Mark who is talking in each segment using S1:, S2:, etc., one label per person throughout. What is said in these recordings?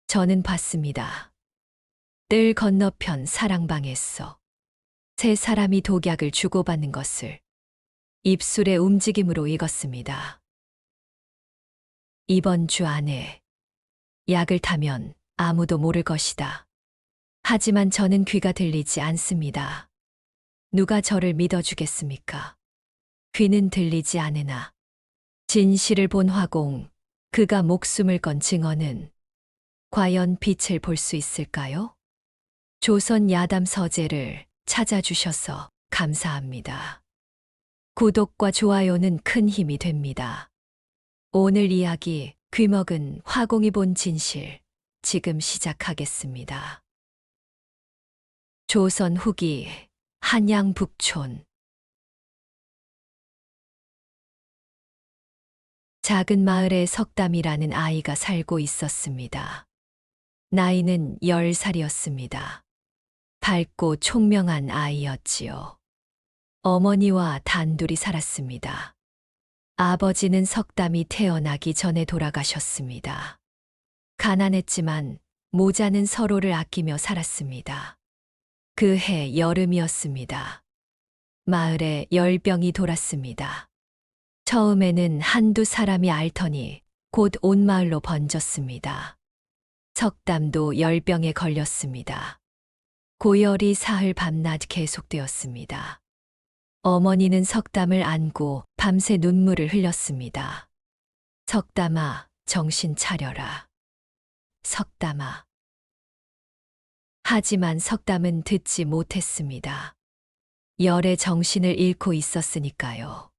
S1: 저는 봤습니다. 뜰 건너편 사랑방에서 세 사람이 독약을 주고받는 것을 입술의 움직임으로 읽었습니다. 이번 주 안에 약을 타면 아무도 모를 것이다. 하지만 저는 귀가 들리지 않습니다. 누가 저를 믿어주겠습니까? 귀는 들리지 않으나 진실을 본 화공, 그가 목숨을 건 증언은 과연 빛을 볼 수 있을까요? 조선 야담 서재를 찾아주셔서 감사합니다. 구독과 좋아요는 큰 힘이 됩니다. 오늘 이야기 귀먹은 화공이 본 진실 지금 시작하겠습니다. 조선 후기 한양 북촌. 작은 마을에 석담이라는 아이가 살고 있었습니다. 나이는 10살이었습니다. 밝고 총명한 아이였지요. 어머니와 단둘이 살았습니다. 아버지는 석담이 태어나기 전에 돌아가셨습니다. 가난했지만 모자는 서로를 아끼며 살았습니다. 그 해 여름이었습니다. 마을에 열병이 돌았습니다. 처음에는 한두 사람이 앓더니 곧 온 마을로 번졌습니다. 석담도 열병에 걸렸습니다. 고열이 사흘 밤낮 계속되었습니다. 어머니는 석담을 안고 밤새 눈물을 흘렸습니다. 석담아, 정신 차려라. 석담아. 하지만 석담은 듣지 못했습니다. 열에 정신을 잃고 있었으니까요.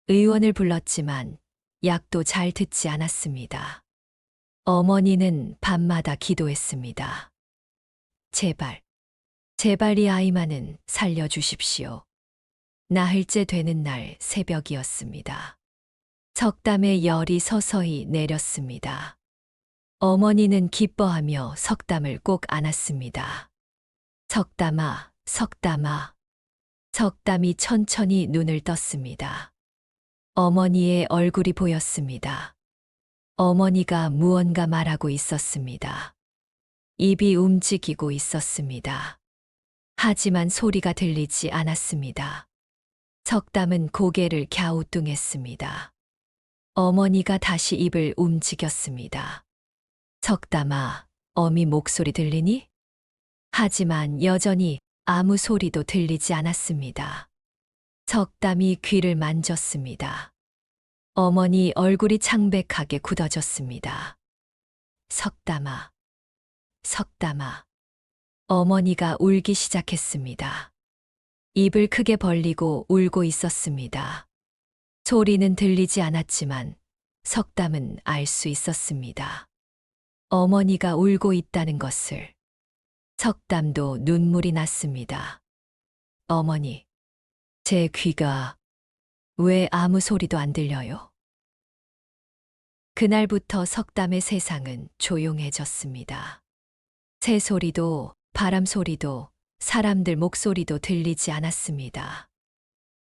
S1: 의원을 불렀지만 약도 잘 듣지 않았습니다. 어머니는 밤마다 기도했습니다. 제발, 제발 이 아이만은 살려주십시오. 나흘째 되는 날 새벽이었습니다. 석담의 열이 서서히 내렸습니다. 어머니는 기뻐하며 석담을 꼭 안았습니다. 석담아, 석담아. 석담이 천천히 눈을 떴습니다. 어머니의 얼굴이 보였습니다. 어머니가 무언가 말하고 있었습니다. 입이 움직이고 있었습니다. 하지만 소리가 들리지 않았습니다. 석담은 고개를 갸우뚱했습니다. 어머니가 다시 입을 움직였습니다. 석담아, 어미 목소리 들리니? 하지만 여전히 아무 소리도 들리지 않았습니다. 석담이 귀를 만졌습니다. 어머니 얼굴이 창백하게 굳어졌습니다. 석담아, 석담아. 어머니가 울기 시작했습니다. 입을 크게 벌리고 울고 있었습니다. 소리는 들리지 않았지만 석담은 알 수 있었습니다. 어머니가 울고 있다는 것을. 석담도 눈물이 났습니다. 어머니, 제 귀가 왜 아무 소리도 안 들려요? 그날부터 석담의 세상은 조용해졌습니다. 새 소리도 바람 소리도 사람들 목소리도 들리지 않았습니다.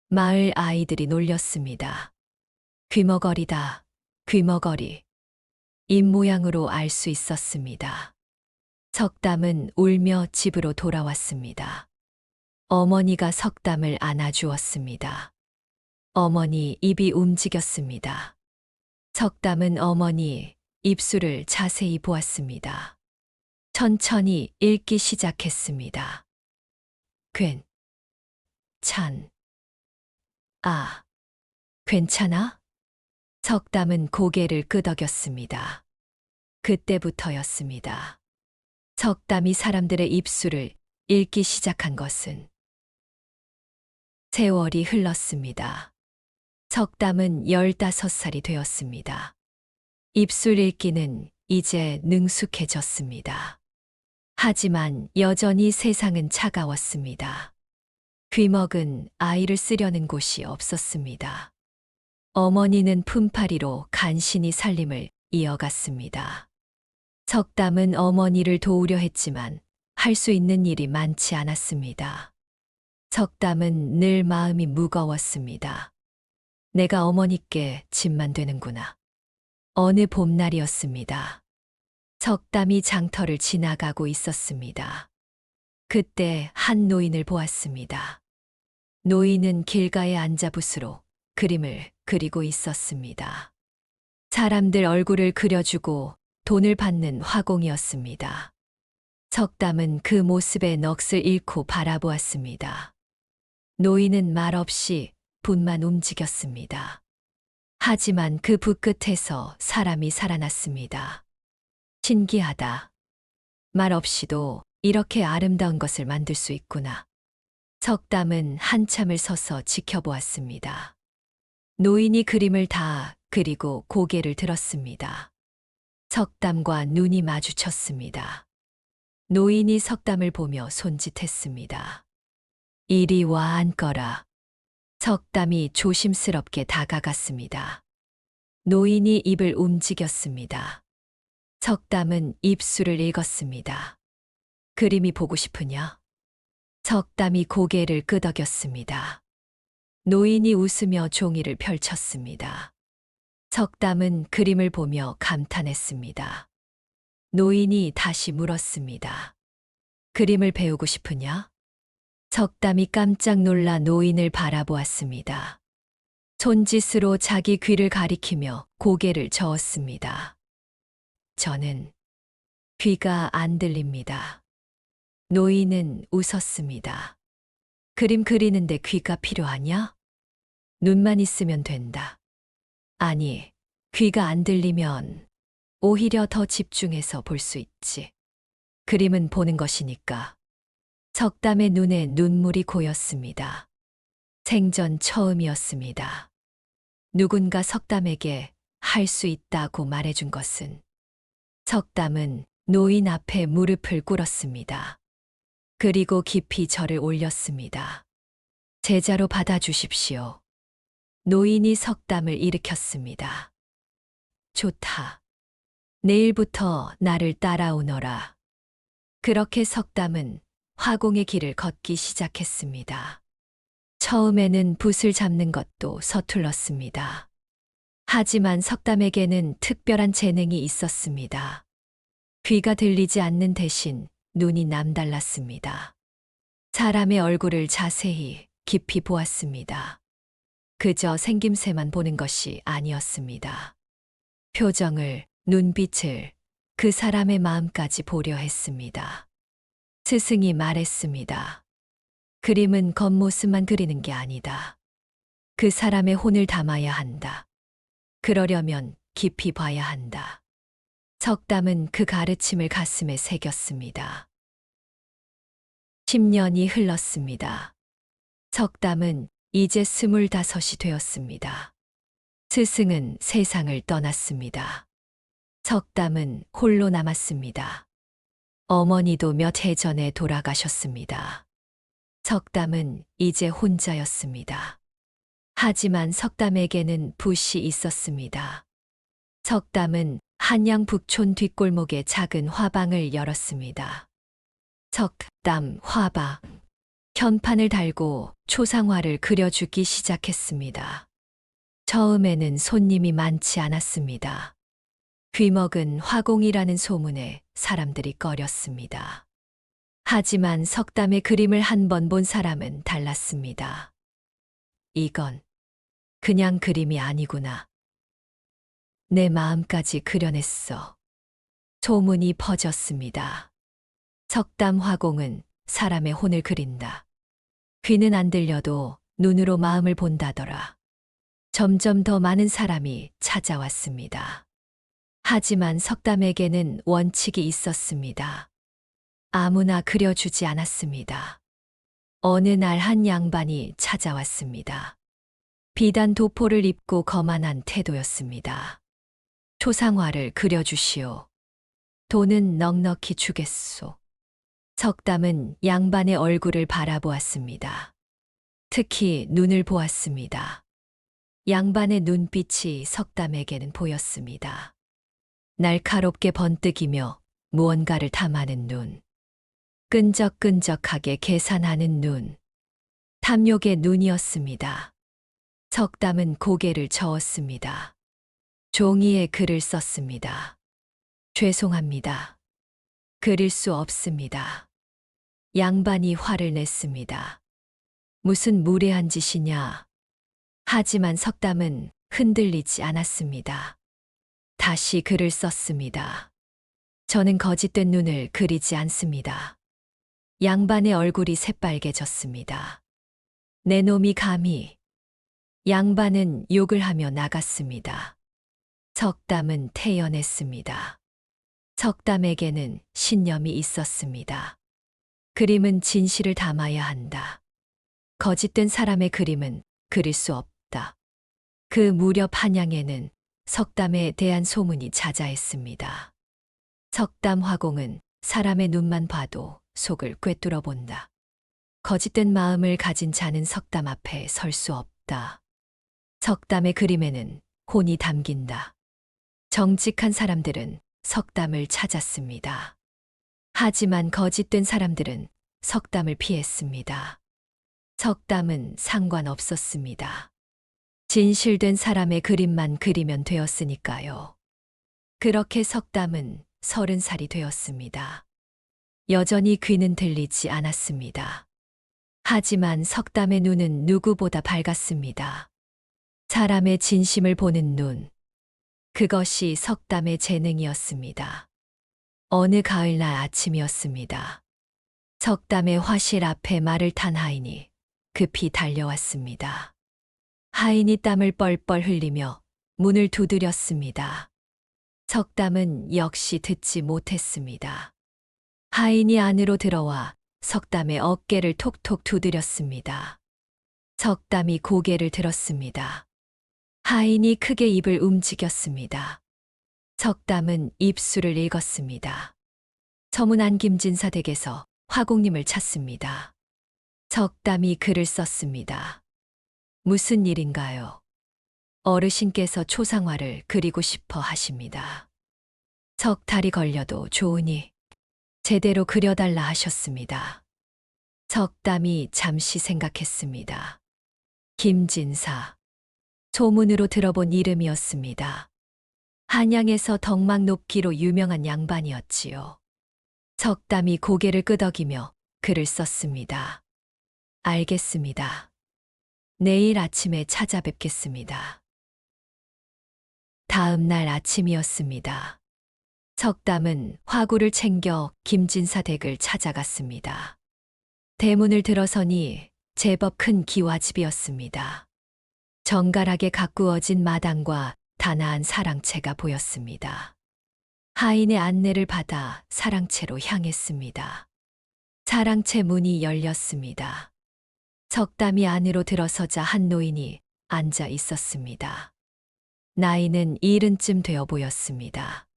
S1: 마을 아이들이 놀렸습니다. 귀머거리다, 귀머거리. 입 모양으로 알 수 있었습니다. 석담은 울며 집으로 돌아왔습니다. 어머니가 석담을 안아주었습니다. 어머니 입이 움직였습니다. 석담은 어머니 입술을 자세히 보았습니다. 천천히 읽기 시작했습니다. 괜찮아? 석담은 고개를 끄덕였습니다. 그때부터였습니다. 석담이 사람들의 입술을 읽기 시작한 것은. 세월이 흘렀습니다. 석담은 15살이 되었습니다. 입술 읽기는 이제 능숙해졌습니다. 하지만 여전히 세상은 차가웠습니다. 귀먹은 아이를 쓰려는 곳이 없었습니다. 어머니는 품팔이로 간신히 살림을 이어갔습니다. 석담은 어머니를 도우려 했지만 할 수 있는 일이 많지 않았습니다. 석담은 늘 마음이 무거웠습니다. 내가 어머니께 짐만 되는구나. 어느 봄날이었습니다. 석담이 장터를 지나가고 있었습니다. 그때 한 노인을 보았습니다. 노인은 길가에 앉아 붓으로 그림을 그리고 있었습니다. 사람들 얼굴을 그려주고 돈을 받는 화공이었습니다. 석담은 그 모습에 넋을 잃고 바라보았습니다. 노인은 말없이 붓만 움직였습니다. 하지만 그 붓 끝에서 사람이 살아났습니다. 신기하다. 말없이도 이렇게 아름다운 것을 만들 수 있구나. 석담은 한참을 서서 지켜보았습니다. 노인이 그림을 다 그리고 고개를 들었습니다. 석담과 눈이 마주쳤습니다. 노인이 석담을 보며 손짓했습니다. 이리 와 앉거라. 석담이 조심스럽게 다가갔습니다. 노인이 입을 움직였습니다. 석담은 입술을 읽었습니다. 그림이 보고 싶으냐? 석담이 고개를 끄덕였습니다. 노인이 웃으며 종이를 펼쳤습니다. 석담은 그림을 보며 감탄했습니다. 노인이 다시 물었습니다. 그림을 배우고 싶으냐? 석담이 깜짝 놀라 노인을 바라보았습니다. 손짓으로 자기 귀를 가리키며 고개를 저었습니다. 저는 귀가 안 들립니다. 노인은 웃었습니다. 그림 그리는데 귀가 필요하냐? 눈만 있으면 된다. 아니, 귀가 안 들리면 오히려 더 집중해서 볼 수 있지. 그림은 보는 것이니까. 석담의 눈에 눈물이 고였습니다. 생전 처음이었습니다. 누군가 석담에게 할 수 있다고 말해준 것은. 석담은 노인 앞에 무릎을 꿇었습니다. 그리고 깊이 절을 올렸습니다. 제자로 받아주십시오. 노인이 석담을 일으켰습니다. 좋다. 내일부터 나를 따라오너라. 그렇게 석담은 화공의 길을 걷기 시작했습니다. 처음에는 붓을 잡는 것도 서툴렀습니다. 하지만 석담에게는 특별한 재능이 있었습니다. 귀가 들리지 않는 대신 눈이 남달랐습니다. 사람의 얼굴을 자세히 깊이 보았습니다. 그저 생김새만 보는 것이 아니었습니다. 표정을, 눈빛을, 그 사람의 마음까지 보려 했습니다. 스승이 말했습니다. 그림은 겉모습만 그리는 게 아니다. 그 사람의 혼을 담아야 한다. 그러려면 깊이 봐야 한다. 석담은 그 가르침을 가슴에 새겼습니다. 10년이 흘렀습니다. 석담은 이제 25이 되었습니다. 스승은 세상을 떠났습니다. 석담은 홀로 남았습니다. 어머니도 몇 해 전에 돌아가셨습니다. 석담은 이제 혼자였습니다. 하지만 석담에게는 붓이 있었습니다. 석담은 한양 북촌 뒷골목에 작은 화방을 열었습니다. 석담 화방. 현판을 달고 초상화를 그려주기 시작했습니다. 처음에는 손님이 많지 않았습니다. 귀먹은 화공이라는 소문에 사람들이 꺼렸습니다. 하지만 석담의 그림을 한 번 본 사람은 달랐습니다. 이건 그냥 그림이 아니구나. 내 마음까지 그려냈어. 소문이 퍼졌습니다. 석담 화공은 사람의 혼을 그린다. 귀는 안 들려도 눈으로 마음을 본다더라. 점점 더 많은 사람이 찾아왔습니다. 하지만 석담에게는 원칙이 있었습니다. 아무나 그려주지 않았습니다. 어느 날 한 양반이 찾아왔습니다. 비단 도포를 입고 거만한 태도였습니다. 초상화를 그려주시오. 돈은 넉넉히 주겠소. 석담은 양반의 얼굴을 바라보았습니다. 특히 눈을 보았습니다. 양반의 눈빛이 석담에게는 보였습니다. 날카롭게 번뜩이며 무언가를 탐하는 눈. 끈적끈적하게 계산하는 눈. 탐욕의 눈이었습니다. 석담은 고개를 저었습니다. 종이에 글을 썼습니다. 죄송합니다. 그릴 수 없습니다. 양반이 화를 냈습니다. 무슨 무례한 짓이냐. 하지만 석담은 흔들리지 않았습니다. 다시 글을 썼습니다. 저는 거짓된 눈을 그리지 않습니다. 양반의 얼굴이 새빨개졌습니다. 내 놈이 감히. 양반은 욕을 하며 나갔습니다. 석담은 태연했습니다. 석담에게는 신념이 있었습니다. 그림은 진실을 담아야 한다. 거짓된 사람의 그림은 그릴 수 없다. 그 무렵 한양에는 석담에 대한 소문이 자자했습니다. 석담 화공은 사람의 눈만 봐도 속을 꿰뚫어 본다. 거짓된 마음을 가진 자는 석담 앞에 설 수 없다. 석담의 그림에는 혼이 담긴다. 정직한 사람들은 석담을 찾았습니다. 하지만 거짓된 사람들은 석담을 피했습니다. 석담은 상관없었습니다. 진실된 사람의 그림만 그리면 되었으니까요. 그렇게 석담은 30살이 되었습니다. 여전히 귀는 들리지 않았습니다. 하지만 석담의 눈은 누구보다 밝았습니다. 사람의 진심을 보는 눈. 그것이 석담의 재능이었습니다. 어느 가을날 아침이었습니다. 석담의 화실 앞에 말을 탄 하인이 급히 달려왔습니다. 하인이 땀을 뻘뻘 흘리며 문을 두드렸습니다. 석담은 역시 듣지 못했습니다. 하인이 안으로 들어와 석담의 어깨를 톡톡 두드렸습니다. 석담이 고개를 들었습니다. 하인이 크게 입을 움직였습니다. 석담은 입술을 읽었습니다. 서문안 김진사 댁에서 화공님을 찾습니다. 석담이 글을 썼습니다. 무슨 일인가요? 어르신께서 초상화를 그리고 싶어 하십니다. 석 달이 걸려도 좋으니 제대로 그려달라 하셨습니다. 석담이 잠시 생각했습니다. 김진사. 소문으로 들어본 이름이었습니다. 한양에서 덕망 높기로 유명한 양반이었지요. 석담이 고개를 끄덕이며 글을 썼습니다. 알겠습니다. 내일 아침에 찾아뵙겠습니다. 다음 날 아침이었습니다. 석담은 화구를 챙겨 김진사 댁을 찾아갔습니다. 대문을 들어서니 제법 큰 기와집이었습니다. 정갈하게 가꾸어진 마당과 단아한 사랑채가 보였습니다. 하인의 안내를 받아 사랑채로 향했습니다. 사랑채 문이 열렸습니다. 석담이 안으로 들어서자 한 노인이 앉아 있었습니다. 나이는 70쯤 되어 보였습니다.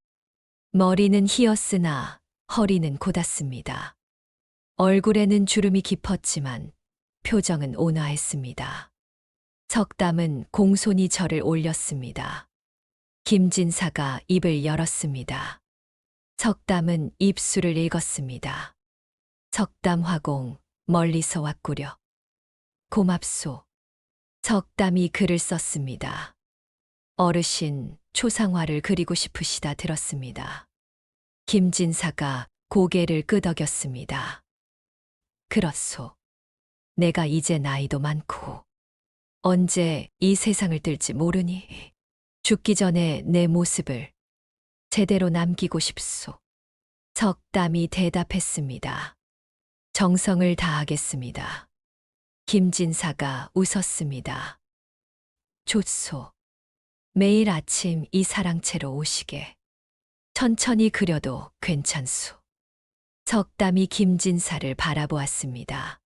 S1: 머리는 희었으나 허리는 곧았습니다. 얼굴에는 주름이 깊었지만 표정은 온화했습니다. 석담은 공손히 절을 올렸습니다. 김진사가 입을 열었습니다. 석담은 입술을 읽었습니다. 석담 화공, 멀리서 왔구려. 고맙소. 석담이 글을 썼습니다. 어르신, 초상화를 그리고 싶으시다 들었습니다. 김진사가 고개를 끄덕였습니다. 그렇소. 내가 이제 나이도 많고 언제 이 세상을 뜰지 모르니 죽기 전에 내 모습을 제대로 남기고 싶소. 석담이 대답했습니다. 정성을 다하겠습니다. 김진사가 웃었습니다. 좋소. 매일 아침 이 사랑채로 오시게. 천천히 그려도 괜찮소. 석담이 김진사를 바라보았습니다.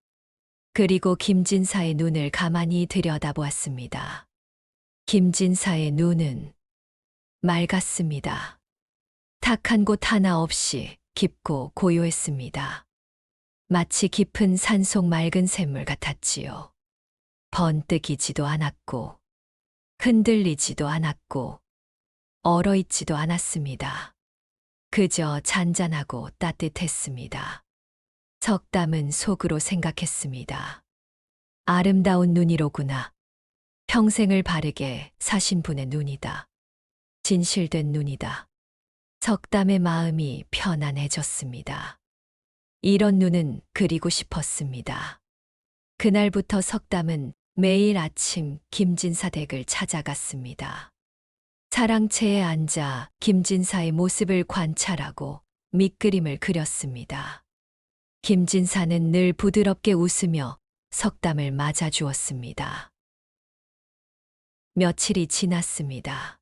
S1: 그리고 김진사의 눈을 가만히 들여다보았습니다. 김진사의 눈은 맑았습니다. 탁한 곳 하나 없이 깊고 고요했습니다. 마치 깊은 산속 맑은 샘물 같았지요. 번뜩이지도 않았고 흔들리지도 않았고 얼어있지도 않았습니다. 그저 잔잔하고 따뜻했습니다. 석담은 속으로 생각했습니다. 아름다운 눈이로구나. 평생을 바르게 사신 분의 눈이다. 진실된 눈이다. 석담의 마음이 편안해졌습니다. 이런 눈은 그리고 싶었습니다. 그날부터 석담은 매일 아침 김진사 댁을 찾아갔습니다. 차량채에 앉아 김진사의 모습을 관찰하고 밑그림을 그렸습니다. 김진사는 늘 부드럽게 웃으며 석담을 맞아주었습니다. 며칠이 지났습니다.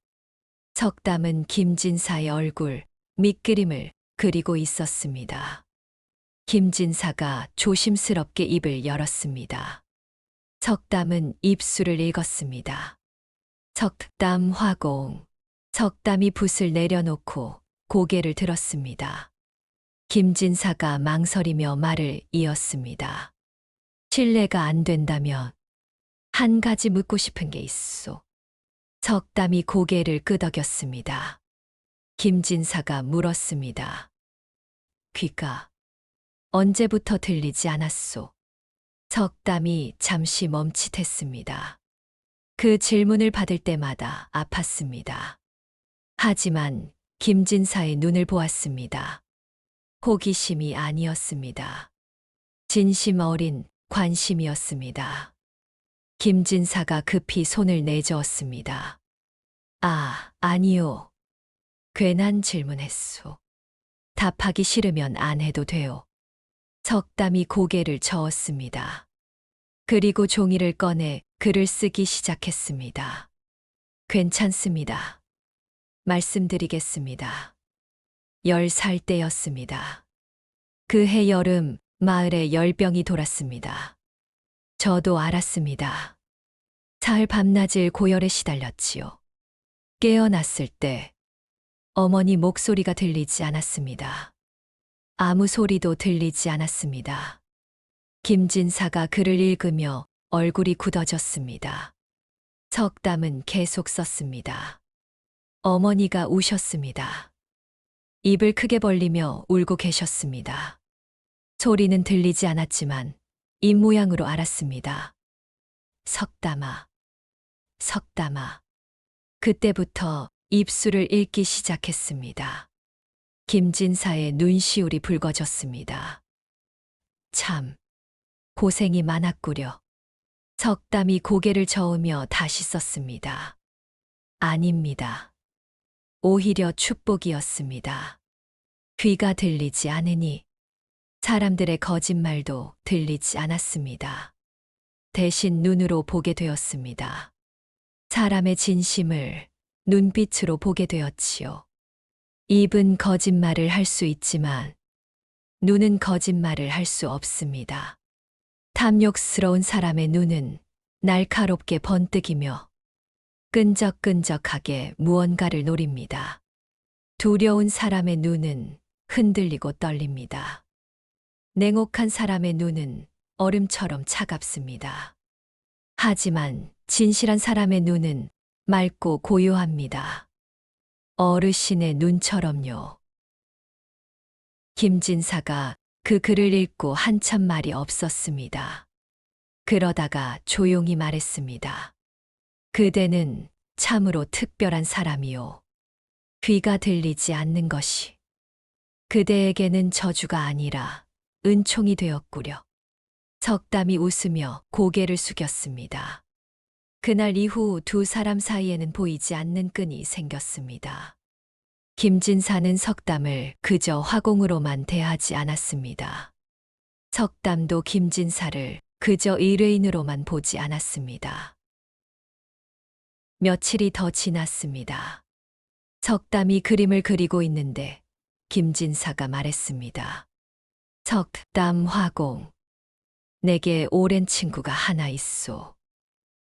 S1: 석담은 김진사의 얼굴, 밑그림을 그리고 있었습니다. 김진사가 조심스럽게 입을 열었습니다. 석담은 입술을 읽었습니다. 석담 화공. 석담이 붓을 내려놓고 고개를 들었습니다. 김진사가 망설이며 말을 이었습니다. 실례가 안 된다면 한 가지 묻고 싶은 게 있소. 석담이 고개를 끄덕였습니다. 김진사가 물었습니다. 귀가 언제부터 들리지 않았소? 석담이 잠시 멈칫했습니다. 그 질문을 받을 때마다 아팠습니다. 하지만 김진사의 눈을 보았습니다. 호기심이 아니었습니다. 진심 어린 관심이었습니다. 김진사가 급히 손을 내저었습니다. 아니요. 괜한 질문했소. 답하기 싫으면 안 해도 돼요. 석담이 고개를 저었습니다. 그리고 종이를 꺼내 글을 쓰기 시작했습니다. 괜찮습니다. 말씀드리겠습니다. 10살 때였습니다. 그해 여름 마을에 열병이 돌았습니다. 저도 알았습니다. 사흘 밤낮을 고열에 시달렸지요. 깨어났을 때 어머니 목소리가 들리지 않았습니다. 아무 소리도 들리지 않았습니다. 김진사가 글을 읽으며 얼굴이 굳어졌습니다. 석담은 계속 썼습니다. 어머니가 우셨습니다. 입을 크게 벌리며 울고 계셨습니다. 소리는 들리지 않았지만 입 모양으로 알았습니다. 석담아, 석담아. 그때부터 입술을 읽기 시작했습니다. 김진사의 눈시울이 붉어졌습니다. 참, 고생이 많았구려. 석담이 고개를 저으며 다시 썼습니다. 아닙니다. 오히려 축복이었습니다. 귀가 들리지 않으니 사람들의 거짓말도 들리지 않았습니다. 대신 눈으로 보게 되었습니다. 사람의 진심을 눈빛으로 보게 되었지요. 입은 거짓말을 할 수 있지만 눈은 거짓말을 할 수 없습니다. 탐욕스러운 사람의 눈은 날카롭게 번뜩이며 끈적끈적하게 무언가를 노립니다. 두려운 사람의 눈은 흔들리고 떨립니다. 냉혹한 사람의 눈은 얼음처럼 차갑습니다. 하지만 진실한 사람의 눈은 맑고 고요합니다. 어르신의 눈처럼요. 김진사가 그 글을 읽고 한참 말이 없었습니다. 그러다가 조용히 말했습니다. 그대는 참으로 특별한 사람이요. 귀가 들리지 않는 것이 그대에게는 저주가 아니라 은총이 되었구려. 석담이 웃으며 고개를 숙였습니다. 그날 이후 두 사람 사이에는 보이지 않는 끈이 생겼습니다. 김진사는 석담을 그저 화공으로만 대하지 않았습니다. 석담도 김진사를 그저 의뢰인으로만 보지 않았습니다. 며칠이 더 지났습니다. 석담이 그림을 그리고 있는데 김진사가 말했습니다. 석담 화공. 내게 오랜 친구가 하나 있소.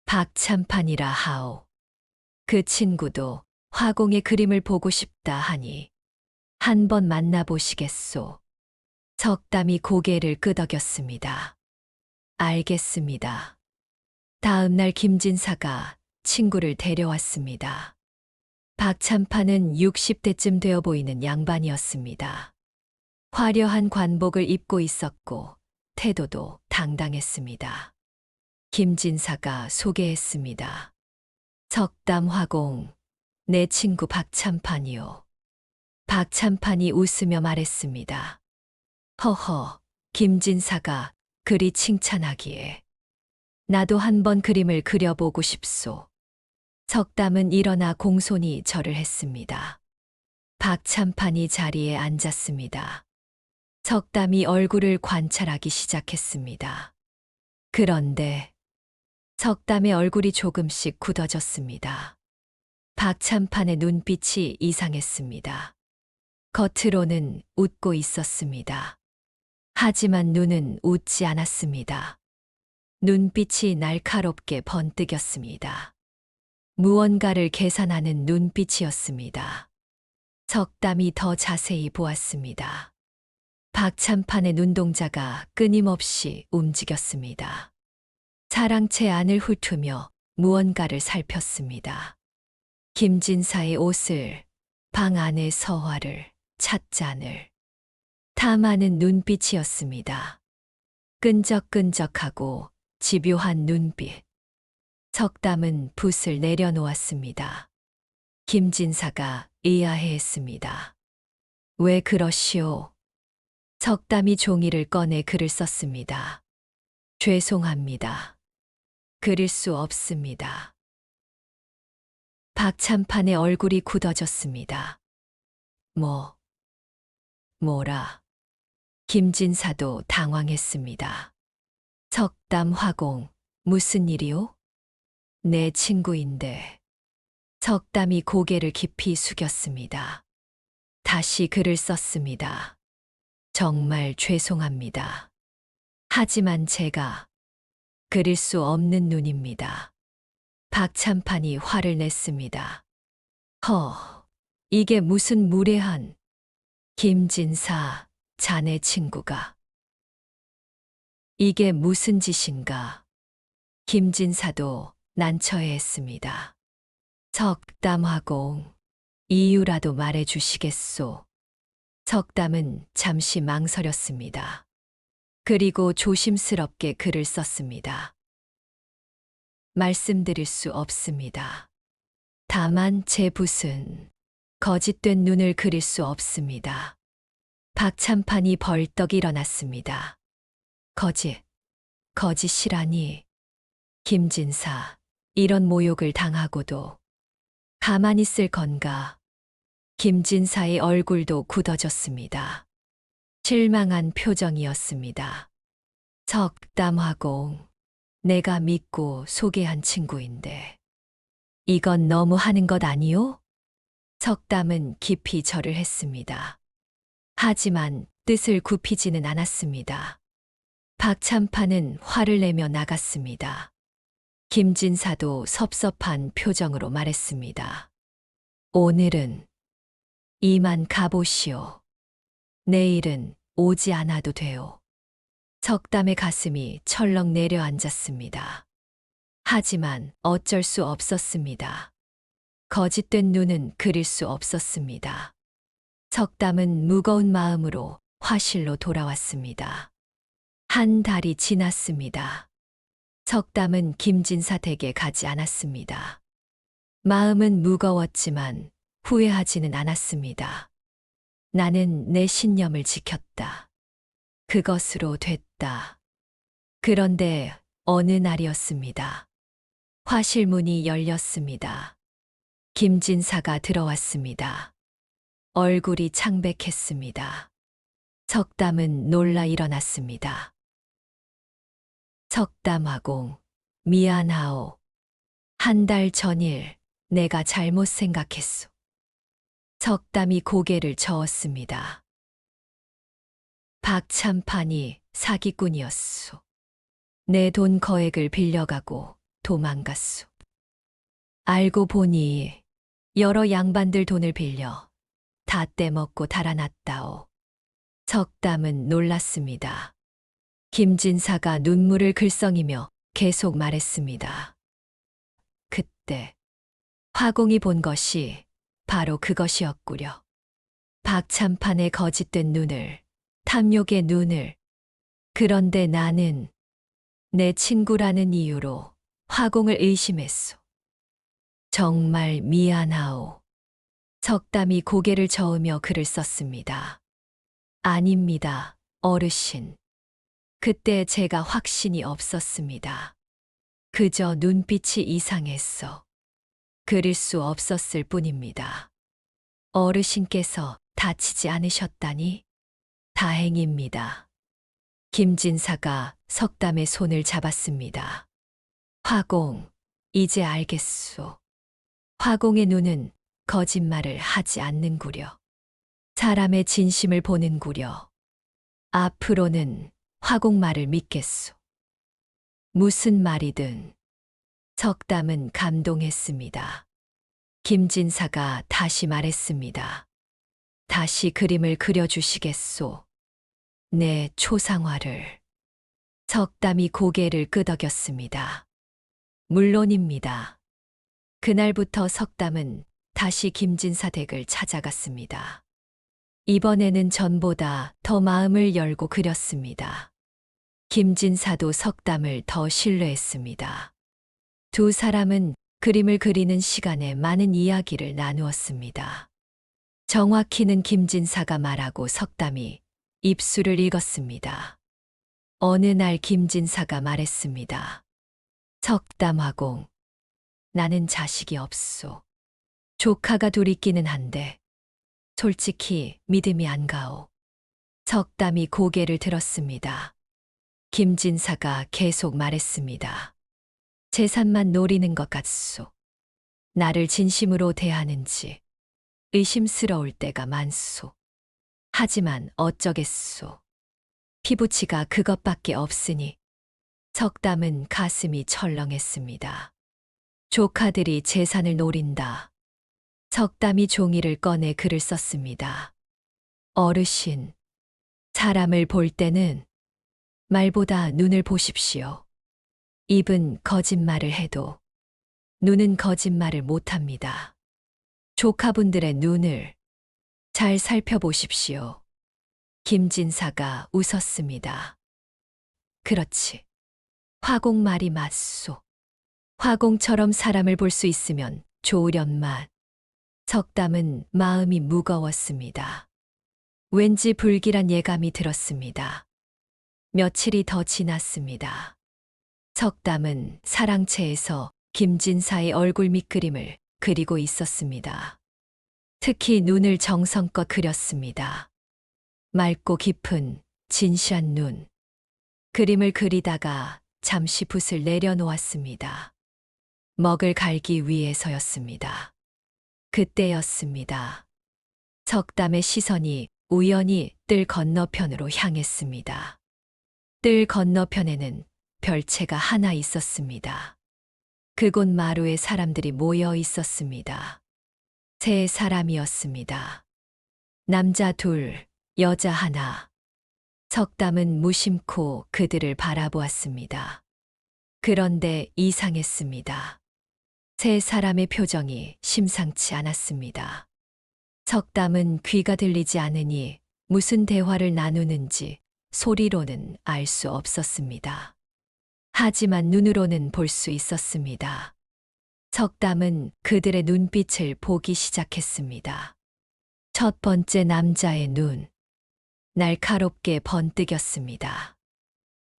S1: 박참판이라 하오. 그 친구도 화공의 그림을 보고 싶다 하니 한번 만나보시겠소. 석담이 고개를 끄덕였습니다. 알겠습니다. 다음 날 김진사가 친구를 데려왔습니다. 박참판은 60대쯤 되어 보이는 양반이었습니다. 화려한 관복을 입고 있었고 태도도 당당했습니다. 김진사가 소개했습니다. 석담 화공, 내 친구 박참판이요. 박찬판이 웃으며 말했습니다. 허허, 김진사가 그리 칭찬하기에 나도 한번 그림을 그려보고 싶소. 석담은 일어나 공손히 절을 했습니다. 박찬판이 자리에 앉았습니다. 석담이 얼굴을 관찰하기 시작했습니다. 그런데 석담의 얼굴이 조금씩 굳어졌습니다. 박찬판의 눈빛이 이상했습니다. 겉으로는 웃고 있었습니다. 하지만 눈은 웃지 않았습니다. 눈빛이 날카롭게 번뜩였습니다. 무언가를 계산하는 눈빛이었습니다. 석담이 더 자세히 보았습니다. 박찬판의 눈동자가 끊임없이 움직였습니다. 사랑채 안을 훑으며 무언가를 살폈습니다. 김진사의 옷을, 방 안의 서화를, 찻잔을 탐하는 눈빛이었습니다. 끈적끈적하고 집요한 눈빛. 석담은 붓을 내려놓았습니다. 김진사가 의아해했습니다. 왜 그러시오? 석담이 종이를 꺼내 글을 썼습니다. 죄송합니다. 그릴 수 없습니다. 박찬판의 얼굴이 굳어졌습니다. 뭐라? 김진사도 당황했습니다. 석담 화공, 무슨 일이오? 내 친구인데. 석담이 고개를 깊이 숙였습니다. 다시 글을 썼습니다. 정말 죄송합니다. 하지만 제가 그릴 수 없는 눈입니다. 박찬판이 화를 냈습니다. 이게 무슨 무례한. 김진사, 자네 친구가. 이게 무슨 짓인가. 김진사도 난처해했습니다. 석담화공, 이유라도 말해 주시겠소. 석담은 잠시 망설였습니다. 그리고 조심스럽게 글을 썼습니다. 말씀드릴 수 없습니다. 다만 제 붓은 거짓된 눈을 그릴 수 없습니다. 박찬판이 벌떡 일어났습니다. 거짓이라니. 김진사, 이런 모욕을 당하고도 가만히 있을 건가. 김진사의 얼굴도 굳어졌습니다. 실망한 표정이었습니다. 석담화공, 내가 믿고 소개한 친구인데 이건 너무 하는 것 아니오? 석담은 깊이 절을 했습니다. 하지만 뜻을 굽히지는 않았습니다. 박찬판은 화를 내며 나갔습니다. 김진사도 섭섭한 표정으로 말했습니다. 오늘은 이만 가보시오. 내일은 오지 않아도 돼요. 석담의 가슴이 철렁 내려앉았습니다. 하지만 어쩔 수 없었습니다. 거짓된 눈은 그릴 수 없었습니다. 석담은 무거운 마음으로 화실로 돌아왔습니다. 한 달이 지났습니다. 석담은 김진사 댁에 가지 않았습니다. 마음은 무거웠지만 후회하지는 않았습니다. 나는 내 신념을 지켰다. 그것으로 됐다. 그런데 어느 날이었습니다. 화실문이 열렸습니다. 김진사가 들어왔습니다. 얼굴이 창백했습니다. 석담은 놀라 일어났습니다. 석담화공, 미안하오. 한 달 전일 내가 잘못 생각했소. 석담이 고개를 저었습니다. 박찬판이 사기꾼이었소. 내 돈 거액을 빌려가고 도망갔소. 알고 보니 여러 양반들 돈을 빌려 다 떼먹고 달아났다오. 석담은 놀랐습니다. 김진사가 눈물을 글썽이며 계속 말했습니다. 그때 화공이 본 것이 바로 그것이었구려. 박찬판의 거짓된 눈을, 탐욕의 눈을. 그런데 나는 내 친구라는 이유로 화공을 의심했소. 정말 미안하오. 석담이 고개를 저으며 글을 썼습니다. 아닙니다, 어르신. 그때 제가 확신이 없었습니다. 그저 눈빛이 이상했어. 그릴 수 없었을 뿐입니다. 어르신께서 다치지 않으셨다니? 다행입니다. 김진사가 석담의 손을 잡았습니다. 화공, 이제 알겠소. 화공의 눈은 거짓말을 하지 않는구려. 사람의 진심을 보는구려. 앞으로는 화공 말을 믿겠소. 무슨 말이든. 석담은 감동했습니다. 김진사가 다시 말했습니다. 다시 그림을 그려주시겠소. 내 초상화를. 석담이 고개를 끄덕였습니다. 물론입니다. 그날부터 석담은 다시 김진사 댁을 찾아갔습니다. 이번에는 전보다 더 마음을 열고 그렸습니다. 김진사도 석담을 더 신뢰했습니다. 두 사람은 그림을 그리는 시간에 많은 이야기를 나누었습니다. 정확히는 김진사가 말하고 석담이 입술을 읽었습니다. 어느 날 김진사가 말했습니다. 석담화공, 나는 자식이 없소. 조카가 둘 있기는 한데 솔직히 믿음이 안 가오. 석담이 고개를 들었습니다. 김진사가 계속 말했습니다. 재산만 노리는 것 같소. 나를 진심으로 대하는지 의심스러울 때가 많소. 하지만 어쩌겠소. 피부치가 그것밖에 없으니. 석담은 가슴이 철렁했습니다. 조카들이 재산을 노린다. 석담이 종이를 꺼내 글을 썼습니다. 어르신, 사람을 볼 때는 말보다 눈을 보십시오. 입은 거짓말을 해도 눈은 거짓말을 못합니다. 조카분들의 눈을 잘 살펴보십시오. 김진사가 웃었습니다. 그렇지. 화공 말이 맞소. 화공처럼 사람을 볼 수 있으면 좋으련만. 석담은 마음이 무거웠습니다. 왠지 불길한 예감이 들었습니다. 며칠이 더 지났습니다. 석담은 사랑채에서 김진사의 얼굴 밑그림을 그리고 있었습니다. 특히 눈을 정성껏 그렸습니다. 맑고 깊은 진시한 눈. 그림을 그리다가 잠시 붓을 내려놓았습니다. 먹을 갈기 위해서였습니다. 그때였습니다. 석담의 시선이 우연히 뜰 건너편으로 향했습니다. 뜰 건너편에는 별채가 하나 있었습니다. 그곳 마루에 사람들이 모여 있었습니다. 세 사람이었습니다. 남자 둘, 여자 하나. 석담은 무심코 그들을 바라보았습니다. 그런데 이상했습니다. 세 사람의 표정이 심상치 않았습니다. 석담은 귀가 들리지 않으니 무슨 대화를 나누는지 소리로는 알 수 없었습니다. 하지만 눈으로는 볼 수 있었습니다. 석담은 그들의 눈빛을 보기 시작했습니다. 첫 번째 남자의 눈. 날카롭게 번뜩였습니다.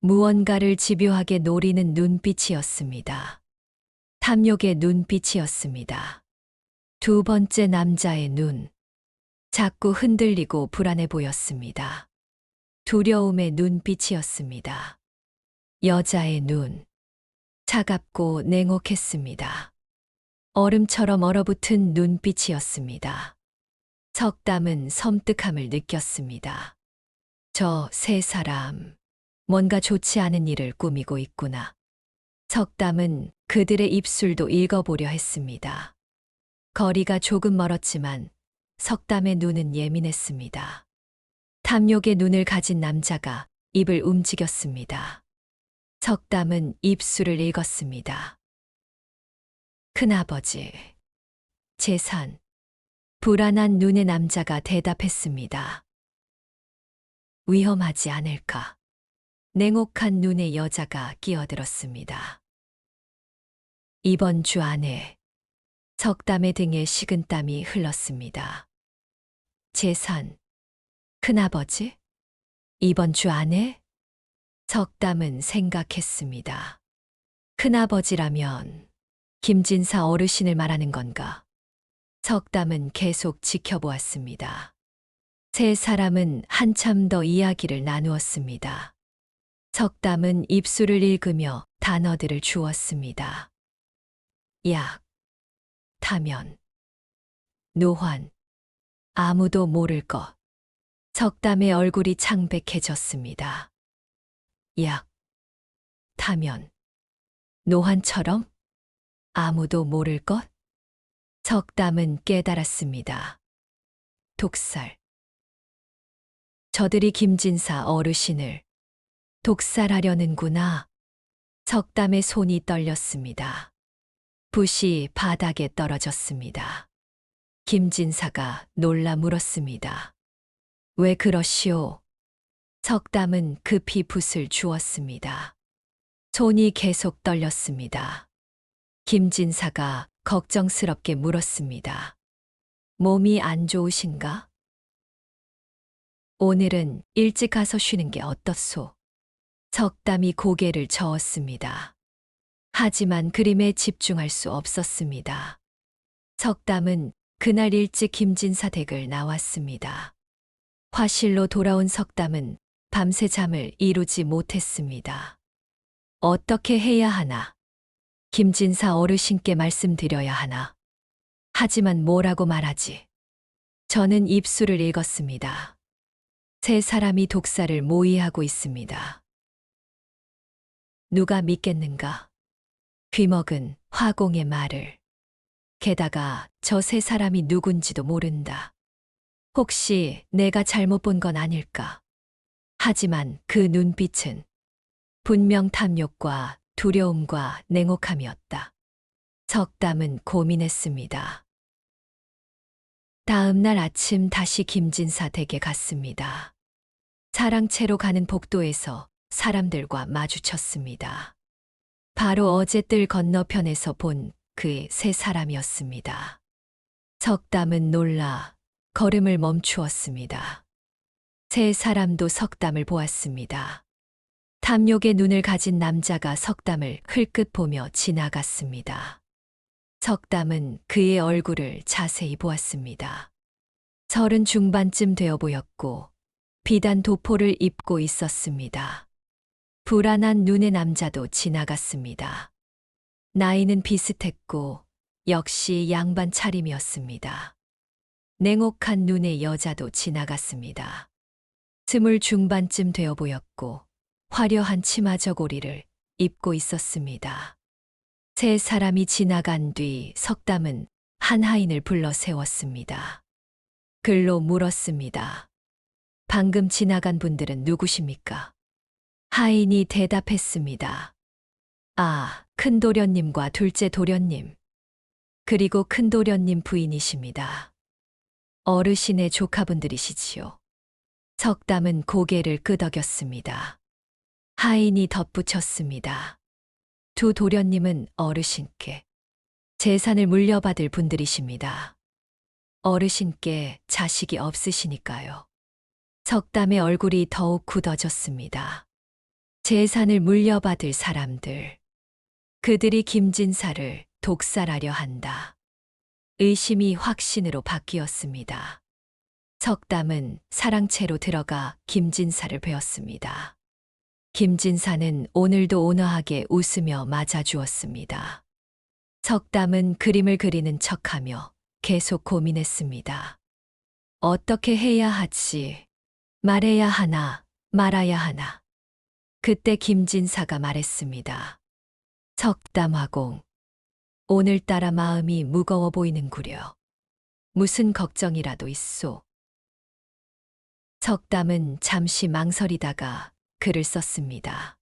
S1: 무언가를 집요하게 노리는 눈빛이었습니다. 탐욕의 눈빛이었습니다. 두 번째 남자의 눈. 자꾸 흔들리고 불안해 보였습니다. 두려움의 눈빛이었습니다. 여자의 눈. 차갑고 냉혹했습니다. 얼음처럼 얼어붙은 눈빛이었습니다. 석담은 섬뜩함을 느꼈습니다. 저 세 사람, 뭔가 좋지 않은 일을 꾸미고 있구나. 석담은 그들의 입술도 읽어보려 했습니다. 거리가 조금 멀었지만 석담의 눈은 예민했습니다. 탐욕의 눈을 가진 남자가 입을 움직였습니다. 석담은 입술을 읽었습니다. 큰아버지, 재산. 불안한 눈의 남자가 대답했습니다. 위험하지 않을까? 냉혹한 눈의 여자가 끼어들었습니다. 이번 주 안에 석담의 등에 식은땀이 흘렀습니다. 재산, 큰아버지? 이번 주 안에? 석담은 생각했습니다. 큰아버지라면 김진사 어르신을 말하는 건가? 석담은 계속 지켜보았습니다. 세 사람은 한참 더 이야기를 나누었습니다. 석담은 입술을 읽으며 단어들을 주었습니다. 약, 타면, 노환, 아무도 모를 것. 석담의 얼굴이 창백해졌습니다. 약, 타면, 노환처럼? 아무도 모를 것? 석담은 깨달았습니다. 독살. 저들이 김진사 어르신을 독살하려는구나. 석담의 손이 떨렸습니다. 붓이 바닥에 떨어졌습니다. 김진사가 놀라 물었습니다. 왜 그러시오? 석담은 급히 붓을 주었습니다. 손이 계속 떨렸습니다. 김진사가 걱정스럽게 물었습니다. 몸이 안 좋으신가? 오늘은 일찍 가서 쉬는 게 어떻소? 석담이 고개를 저었습니다. 하지만 그림에 집중할 수 없었습니다. 석담은 그날 일찍 김진사 댁을 나왔습니다. 화실로 돌아온 석담은 밤새 잠을 이루지 못했습니다. 어떻게 해야 하나? 김진사 어르신께 말씀드려야 하나? 하지만 뭐라고 말하지? 저는 입술을 읽었습니다. 세 사람이 독사를 모의하고 있습니다. 누가 믿겠는가? 귀먹은 화공의 말을. 게다가 저 세 사람이 누군지도 모른다. 혹시 내가 잘못 본 건 아닐까? 하지만 그 눈빛은 분명 탐욕과 두려움과 냉혹함이었다. 석담은 고민했습니다. 다음 날 아침 다시 김진사 댁에 갔습니다. 사랑채로 가는 복도에서 사람들과 마주쳤습니다. 바로 어제 뜰 건너편에서 본 그 세 사람이었습니다. 석담은 놀라 걸음을 멈추었습니다. 세 사람도 석담을 보았습니다. 탐욕의 눈을 가진 남자가 석담을 흘끗 보며 지나갔습니다. 석담은 그의 얼굴을 자세히 보았습니다. 30 중반쯤 되어 보였고 비단 도포를 입고 있었습니다. 불안한 눈의 남자도 지나갔습니다. 나이는 비슷했고 역시 양반 차림이었습니다. 냉혹한 눈의 여자도 지나갔습니다. 20 중반쯤 되어 보였고 화려한 치마 저고리를 입고 있었습니다. 세 사람이 지나간 뒤 석담은 한 하인을 불러 세웠습니다. 글로 물었습니다. 방금 지나간 분들은 누구십니까? 하인이 대답했습니다. 아, 큰 도련님과 둘째 도련님. 그리고 큰 도련님 부인이십니다. 어르신의 조카분들이시지요. 석담은 고개를 끄덕였습니다. 하인이 덧붙였습니다. 두 도련님은 어르신께 재산을 물려받을 분들이십니다. 어르신께 자식이 없으시니까요. 석담의 얼굴이 더욱 굳어졌습니다. 재산을 물려받을 사람들. 그들이 김진사를 독살하려 한다. 의심이 확신으로 바뀌었습니다. 석담은 사랑채로 들어가 김진사를 베었습니다. 김진사는 오늘도 온화하게 웃으며 맞아주었습니다. 석담은 그림을 그리는 척하며 계속 고민했습니다. 어떻게 해야 하지? 말해야 하나, 말아야 하나. 그때 김진사가 말했습니다. 석담화공, 오늘따라 마음이 무거워 보이는구려. 무슨 걱정이라도 있소. 석담은 잠시 망설이다가 글을 썼습니다.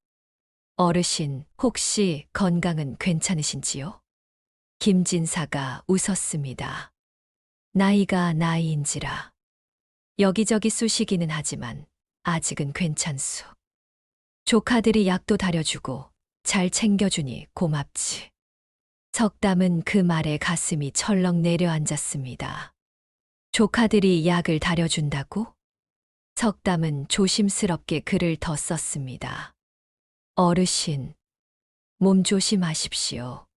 S1: 어르신, 혹시 건강은 괜찮으신지요? 김진사가 웃었습니다. 나이가 나이인지라. 여기저기 쑤시기는 하지만 아직은 괜찮소. 조카들이 약도 다려주고 잘 챙겨주니 고맙지. 석담은 그 말에 가슴이 철렁 내려앉았습니다. 조카들이 약을 다려준다고? 석담은 조심스럽게 글을 더 썼습니다. 어르신, 몸 조심하십시오.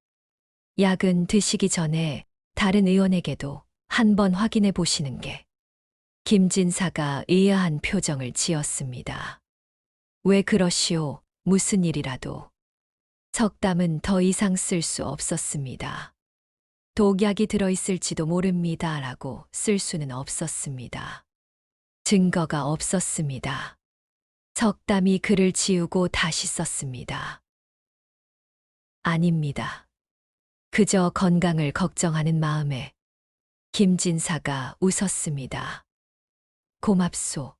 S1: 약은 드시기 전에 다른 의원에게도 한번 확인해 보시는 게. 김진사가 의아한 표정을 지었습니다. 왜 그러시오? 무슨 일이라도. 석담은 더 이상 쓸 수 없었습니다. 독약이 들어있을지도 모릅니다. 라고 쓸 수는 없었습니다. 증거가 없었습니다. 석담이 글을 지우고 다시 썼습니다. 아닙니다. 그저 건강을 걱정하는 마음에. 김진사가 웃었습니다. 고맙소.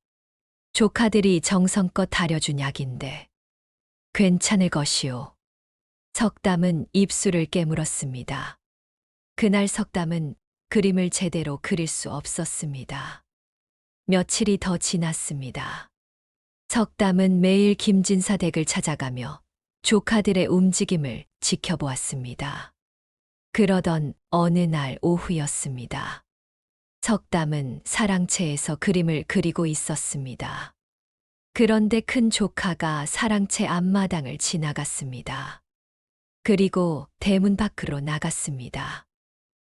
S1: 조카들이 정성껏 다려준 약인데. 괜찮을 것이오. 석담은 입술을 깨물었습니다. 그날 석담은 그림을 제대로 그릴 수 없었습니다. 며칠이 더 지났습니다. 석담은 매일 김진사 댁을 찾아가며 조카들의 움직임을 지켜보았습니다. 그러던 어느 날 오후였습니다. 석담은 사랑채에서 그림을 그리고 있었습니다. 그런데 큰 조카가 사랑채 앞마당을 지나갔습니다. 그리고 대문 밖으로 나갔습니다.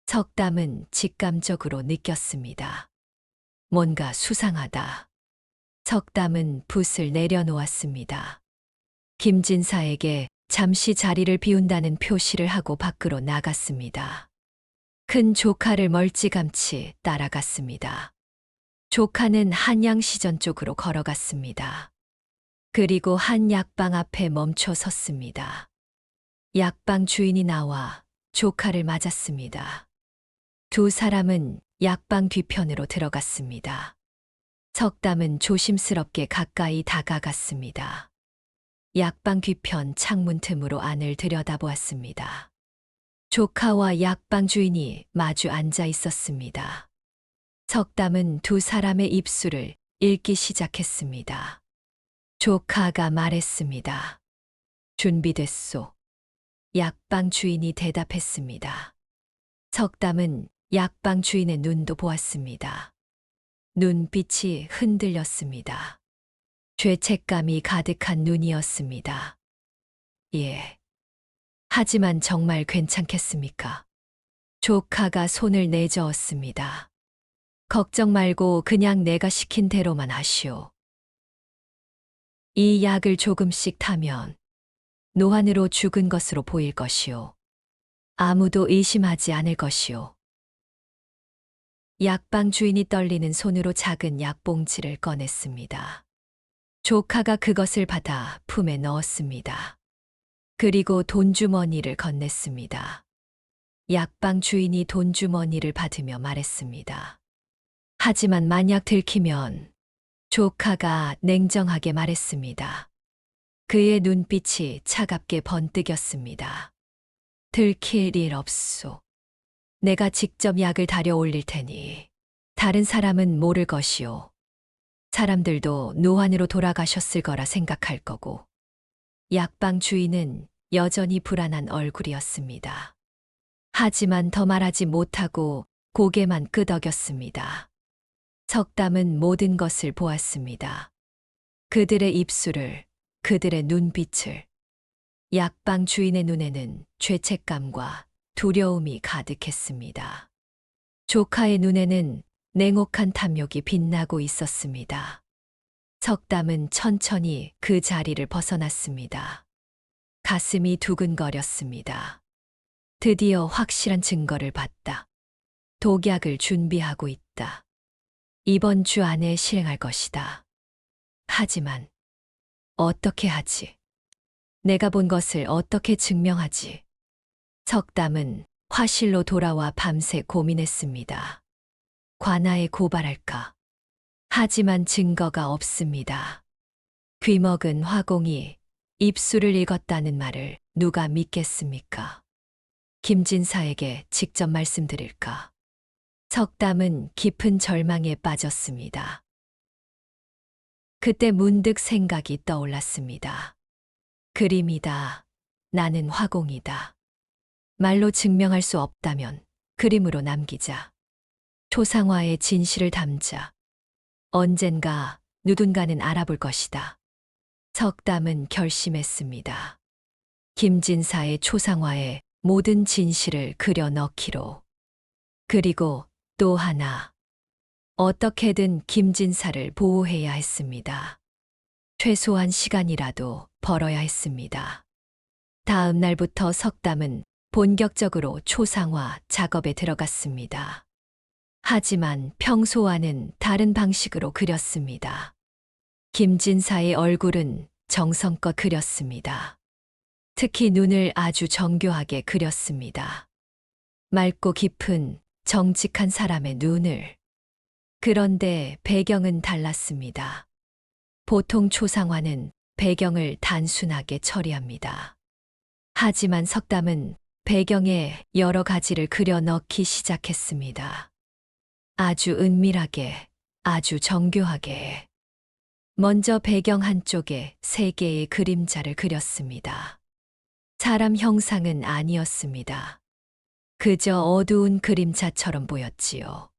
S1: 석담은 직감적으로 느꼈습니다. 뭔가 수상하다. 석담은 붓을 내려놓았습니다. 김진사에게 잠시 자리를 비운다는 표시를 하고 밖으로 나갔습니다. 큰 조카를 멀찌감치 따라갔습니다. 조카는 한양시전 쪽으로 걸어갔습니다. 그리고 한 약방 앞에 멈춰 섰습니다. 약방 주인이 나와 조카를 맞았습니다. 두 사람은 약방 뒤편으로 들어갔습니다. 석담은 조심스럽게 가까이 다가갔습니다. 약방 뒤편 창문 틈으로 안을 들여다보았습니다. 조카와 약방 주인이 마주 앉아 있었습니다. 석담은 두 사람의 입술을 읽기 시작했습니다. 조카가 말했습니다. 준비됐소. 약방 주인이 대답했습니다. 석담은 약방 주인의 눈도 보았습니다. 눈빛이 흔들렸습니다. 죄책감이 가득한 눈이었습니다. 예. 하지만 정말 괜찮겠습니까? 조카가 손을 내저었습니다. 걱정 말고 그냥 내가 시킨 대로만 하시오. 이 약을 조금씩 타면 노안으로 죽은 것으로 보일 것이오. 아무도 의심하지 않을 것이오. 약방 주인이 떨리는 손으로 작은 약봉지를 꺼냈습니다. 조카가 그것을 받아 품에 넣었습니다. 그리고 돈주머니를 건넸습니다. 약방 주인이 돈주머니를 받으며 말했습니다. 하지만 만약 들키면 조카가 냉정하게 말했습니다. 그의 눈빛이 차갑게 번뜩였습니다. 들킬 일 없소. 내가 직접 약을 다려 올릴 테니 다른 사람은 모를 것이오. 사람들도 노안으로 돌아가셨을 거라 생각할 거고. 약방 주인은 여전히 불안한 얼굴이었습니다. 하지만 더 말하지 못하고 고개만 끄덕였습니다. 석담은 모든 것을 보았습니다. 그들의 입술을, 그들의 눈빛을. 약방 주인의 눈에는 죄책감과 두려움이 가득했습니다. 조카의 눈에는 냉혹한 탐욕이 빛나고 있었습니다. 석담은 천천히 그 자리를 벗어났습니다. 가슴이 두근거렸습니다. 드디어 확실한 증거를 봤다. 독약을 준비하고 있다. 이번 주 안에 실행할 것이다. 하지만 어떻게 하지? 내가 본 것을 어떻게 증명하지? 석담은 화실로 돌아와 밤새 고민했습니다. 관아에 고발할까? 하지만 증거가 없습니다. 귀먹은 화공이 입술을 읽었다는 말을 누가 믿겠습니까? 김진사에게 직접 말씀드릴까? 석담은 깊은 절망에 빠졌습니다. 그때 문득 생각이 떠올랐습니다. 그림이다. 나는 화공이다. 말로 증명할 수 없다면 그림으로 남기자. 초상화의 진실을 담자. 언젠가 누군가는 알아볼 것이다. 석담은 결심했습니다. 김진사의 초상화에 모든 진실을 그려 넣기로. 그리고 또 하나. 어떻게든 김진사를 보호해야 했습니다. 최소한 시간이라도 벌어야 했습니다. 다음 날부터 석담은 본격적으로 초상화 작업에 들어갔습니다. 하지만 평소와는 다른 방식으로 그렸습니다. 김진사의 얼굴은 정성껏 그렸습니다. 특히 눈을 아주 정교하게 그렸습니다. 맑고 깊은 정직한 사람의 눈을. 그런데 배경은 달랐습니다. 보통 초상화는 배경을 단순하게 처리합니다. 하지만 석담은 배경에 여러 가지를 그려 넣기 시작했습니다. 아주 은밀하게, 아주 정교하게. 먼저 배경 한쪽에 3개의 그림자를 그렸습니다. 사람 형상은 아니었습니다. 그저 어두운 그림자처럼 보였지요.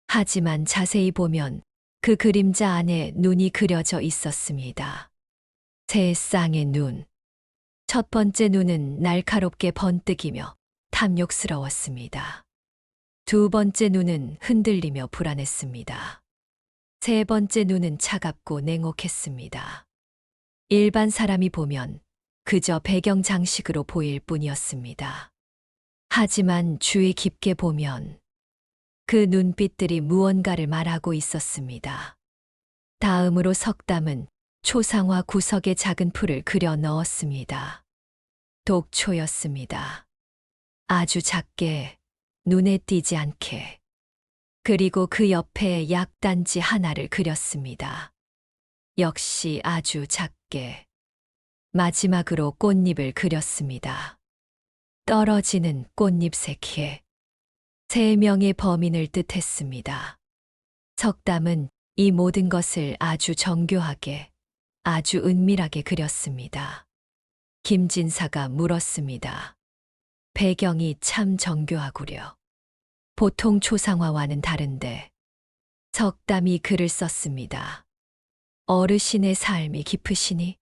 S1: 하지만 자세히 보면 그 그림자 안에 눈이 그려져 있었습니다. 3 쌍의 눈. 첫 번째 눈은 날카롭게 번뜩이며 탐욕스러웠습니다. 2번째 눈은 흔들리며 불안했습니다. 3번째 눈은 차갑고 냉혹했습니다. 일반 사람이 보면 그저 배경 장식으로 보일 뿐이었습니다. 하지만 주의 깊게 보면 그 눈빛들이 무언가를 말하고 있었습니다. 다음으로 석담은 초상화 구석에 작은 풀을 그려 넣었습니다. 독초였습니다. 아주 작게, 눈에 띄지 않게. 그리고 그 옆에 약단지 하나를 그렸습니다. 역시 아주 작게. 마지막으로 꽃잎을 그렸습니다. 떨어지는 꽃잎 새끼에 3명의 범인을 뜻했습니다. 석담은 이 모든 것을 아주 정교하게, 아주 은밀하게 그렸습니다. 김진사가 물었습니다. 배경이 참 정교하구려. 보통 초상화와는 다른데. 석담이 글을 썼습니다. 어르신의 삶이 깊으시니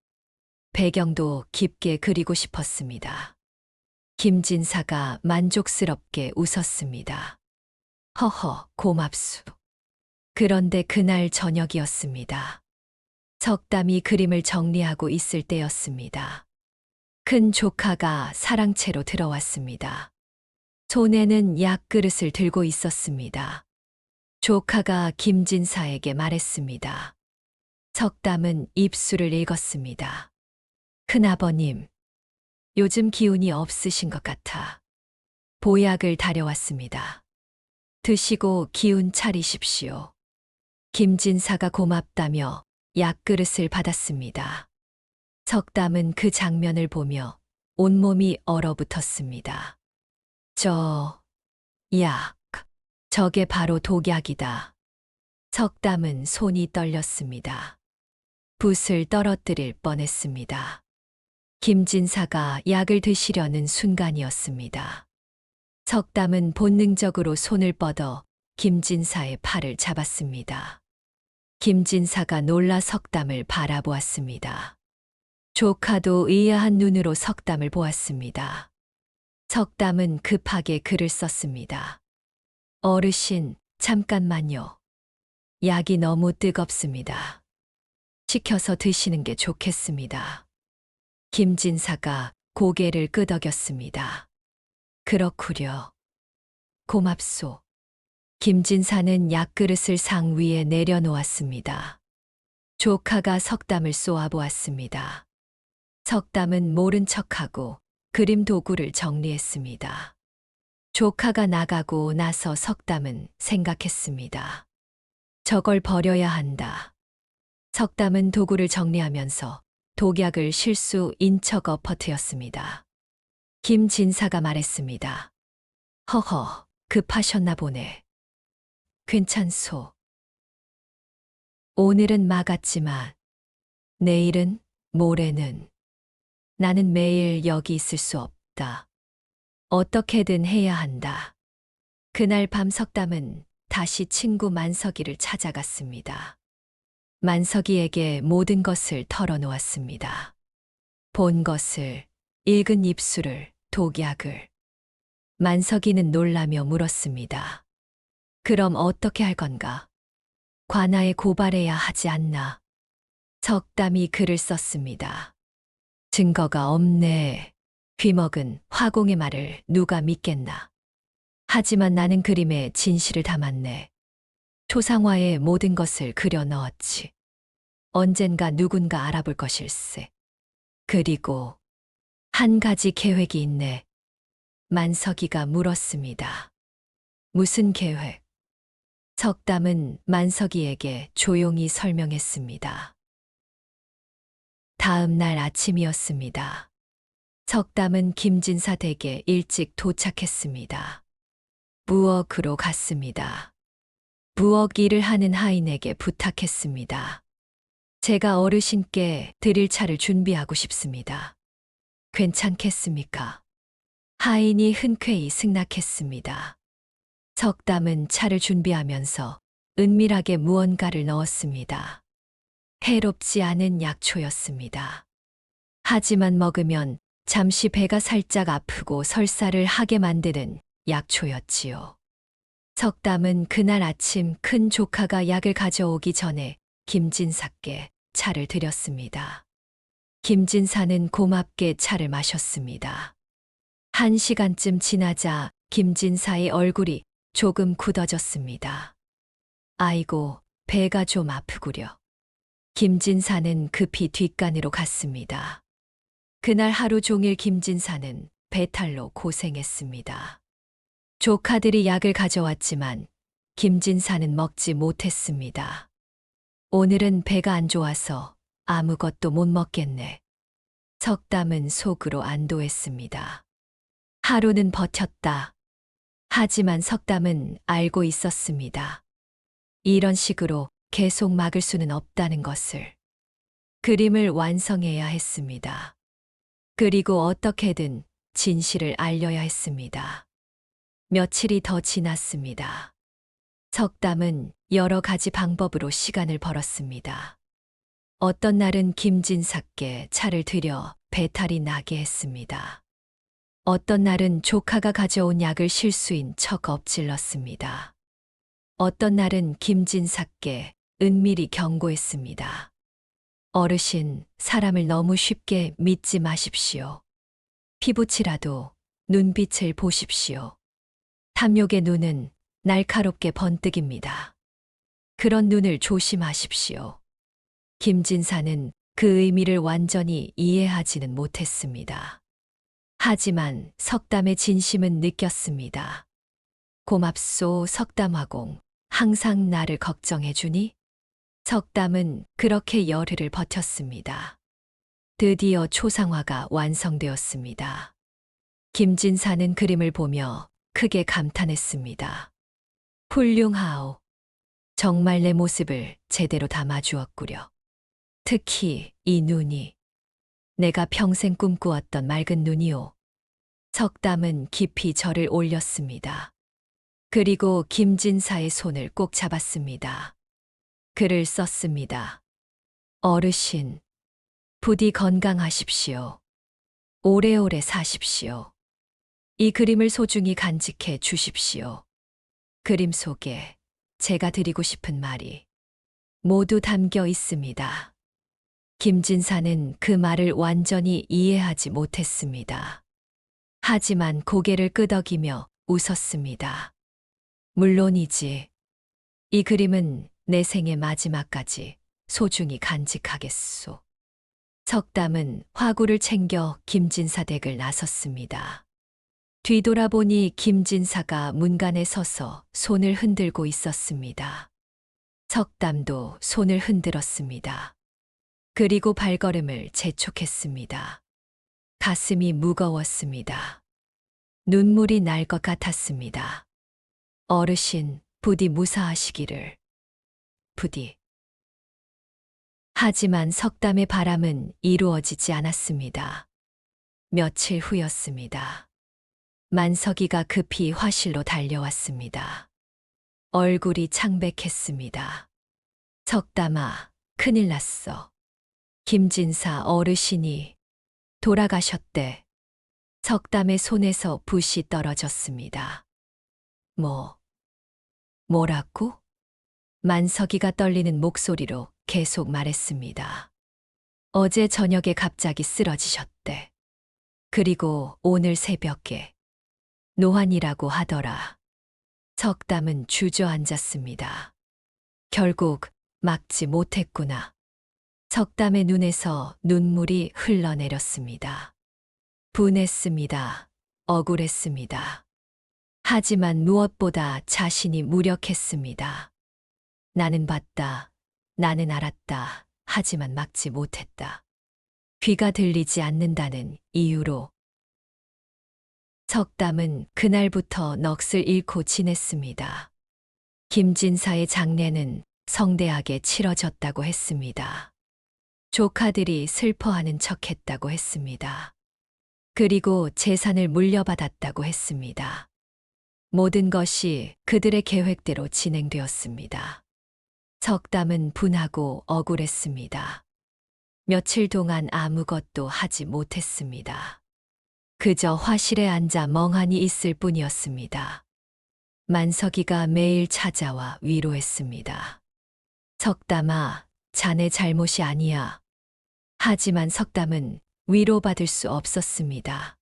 S1: 배경도 깊게 그리고 싶었습니다. 김진사가 만족스럽게 웃었습니다. 허허, 고맙수. 그런데 그날 저녁이었습니다. 석담이 그림을 정리하고 있을 때였습니다. 큰 조카가 사랑채로 들어왔습니다. 손에는 약그릇을 들고 있었습니다. 조카가 김진사에게 말했습니다. 석담은 입술을 읽었습니다. 큰아버님, 요즘 기운이 없으신 것 같아. 보약을 다려왔습니다. 드시고 기운 차리십시오. 김진사가 고맙다며 약그릇을 받았습니다. 석담은 그 장면을 보며 온몸이 얼어붙었습니다. 약. 저게 바로 독약이다. 석담은 손이 떨렸습니다. 붓을 떨어뜨릴 뻔했습니다. 김진사가 약을 드시려는 순간이었습니다. 석담은 본능적으로 손을 뻗어 김진사의 팔을 잡았습니다. 김진사가 놀라 석담을 바라보았습니다. 조카도 의아한 눈으로 석담을 보았습니다. 석담은 급하게 글을 썼습니다. 어르신, 잠깐만요. 약이 너무 뜨겁습니다. 식혀서 드시는 게 좋겠습니다. 김진사가 고개를 끄덕였습니다. 그렇구려. 고맙소. 김진사는 약그릇을 상 위에 내려놓았습니다. 조카가 석담을 쏘아보았습니다. 석담은 모른 척하고 그림 도구를 정리했습니다. 조카가 나가고 나서 석담은 생각했습니다. 저걸 버려야 한다. 석담은 도구를 정리하면서 독약을 실수 인척 엎어뜨렸습니다. 김진사가 말했습니다. 허허, 급하셨나 보네. 괜찮소. 오늘은 막았지만 내일은, 모레는 나는 매일 여기 있을 수 없다. 어떻게든 해야 한다. 그날 밤 석담은 다시 친구 만석이를 찾아갔습니다. 만석이에게 모든 것을 털어놓았습니다. 본 것을, 읽은 입술을, 독약을. 만석이는 놀라며 물었습니다. 그럼 어떻게 할 건가? 관아에 고발해야 하지 않나? 석담이 글을 썼습니다. 증거가 없네. 귀먹은 화공의 말을 누가 믿겠나? 하지만 나는 그림에 진실을 담았네. 초상화에 모든 것을 그려 넣었지. 언젠가 누군가 알아볼 것일세. 그리고 한 가지 계획이 있네. 만석이가 물었습니다. 무슨 계획? 석담은 만석이에게 조용히 설명했습니다. 다음 날 아침이었습니다. 석담은 김진사 댁에 일찍 도착했습니다. 부엌으로 갔습니다. 부엌 일을 하는 하인에게 부탁했습니다. 제가 어르신께 드릴 차를 준비하고 싶습니다. 괜찮겠습니까? 하인이 흔쾌히 승낙했습니다. 석담은 차를 준비하면서 은밀하게 무언가를 넣었습니다. 해롭지 않은 약초였습니다. 하지만 먹으면 잠시 배가 살짝 아프고 설사를 하게 만드는 약초였지요. 석담은 그날 아침 큰 조카가 약을 가져오기 전에 김진사께 차를 드렸습니다. 김진사는 고맙게 차를 마셨습니다. 1시간쯤 지나자 김진사의 얼굴이 조금 굳어졌습니다. 아이고, 배가 좀 아프구려. 김진사는 급히 뒷간으로 갔습니다. 그날 하루 종일 김진사는 배탈로 고생했습니다. 조카들이 약을 가져왔지만 김진사는 먹지 못했습니다. 오늘은 배가 안 좋아서 아무것도 못 먹겠네. 석담은 속으로 안도했습니다. 하루는 버텼다. 하지만 석담은 알고 있었습니다. 이런 식으로 계속 막을 수는 없다는 것을. 그림을 완성해야 했습니다. 그리고 어떻게든 진실을 알려야 했습니다. 며칠이 더 지났습니다. 석담은 여러 가지 방법으로 시간을 벌었습니다. 어떤 날은 김진사께 차를 들여 배탈이 나게 했습니다. 어떤 날은 조카가 가져온 약을 실수인 척 엎질렀습니다. 어떤 날은 김진사께 은밀히 경고했습니다. 어르신, 사람을 너무 쉽게 믿지 마십시오. 피부치라도 눈빛을 보십시오. 탐욕의 눈은 날카롭게 번뜩입니다. 그런 눈을 조심하십시오. 김진사는 그 의미를 완전히 이해하지는 못했습니다. 하지만 석담의 진심은 느꼈습니다. 고맙소, 석담화공. 항상 나를 걱정해주니? 석담은 그렇게 열흘을 버텼습니다. 드디어 초상화가 완성되었습니다. 김진사는 그림을 보며 크게 감탄했습니다. 훌륭하오. 정말 내 모습을 제대로 담아주었구려. 특히 이 눈이 내가 평생 꿈꾸었던 맑은 눈이오. 석담은 깊이 절을 올렸습니다. 그리고 김진사의 손을 꼭 잡았습니다. 글을 썼습니다. 어르신, 부디 건강하십시오. 오래오래 사십시오. 이 그림을 소중히 간직해 주십시오. 그림 속에 제가 드리고 싶은 말이 모두 담겨 있습니다. 김진사는 그 말을 완전히 이해하지 못했습니다. 하지만 고개를 끄덕이며 웃었습니다. 물론이지. 이 그림은 내 생의 마지막까지 소중히 간직하겠소. 석담은 화구를 챙겨 김진사 댁을 나섰습니다. 뒤돌아보니 김진사가 문간에 서서 손을 흔들고 있었습니다. 석담도 손을 흔들었습니다. 그리고 발걸음을 재촉했습니다. 가슴이 무거웠습니다. 눈물이 날 것 같았습니다. 어르신, 부디 무사하시기를. 부디. 하지만 석담의 바람은 이루어지지 않았습니다. 며칠 후였습니다. 만석이가 급히 화실로 달려왔습니다. 얼굴이 창백했습니다. 석담아, 큰일 났어. 김진사 어르신이 돌아가셨대. 석담의 손에서 붓이 떨어졌습니다. 뭐라고? 만석이가 떨리는 목소리로 계속 말했습니다. 어제 저녁에 갑자기 쓰러지셨대. 그리고 오늘 새벽에 노환이라고 하더라. 석담은 주저앉았습니다. 결국 막지 못했구나. 석담의 눈에서 눈물이 흘러내렸습니다. 분했습니다. 억울했습니다. 하지만 무엇보다 자신이 무력했습니다. 나는 봤다. 나는 알았다. 하지만 막지 못했다. 귀가 들리지 않는다는 이유로. 석담은 그날부터 넋을 잃고 지냈습니다. 김진사의 장례는 성대하게 치러졌다고 했습니다. 조카들이 슬퍼하는 척했다고 했습니다. 그리고 재산을 물려받았다고 했습니다. 모든 것이 그들의 계획대로 진행되었습니다. 석담은 분하고 억울했습니다. 며칠 동안 아무것도 하지 못했습니다. 그저 화실에 앉아 멍하니 있을 뿐이었습니다. 만석이가 매일 찾아와 위로했습니다. 석담아, 자네 잘못이 아니야. 하지만 석담은 위로받을 수 없었습니다.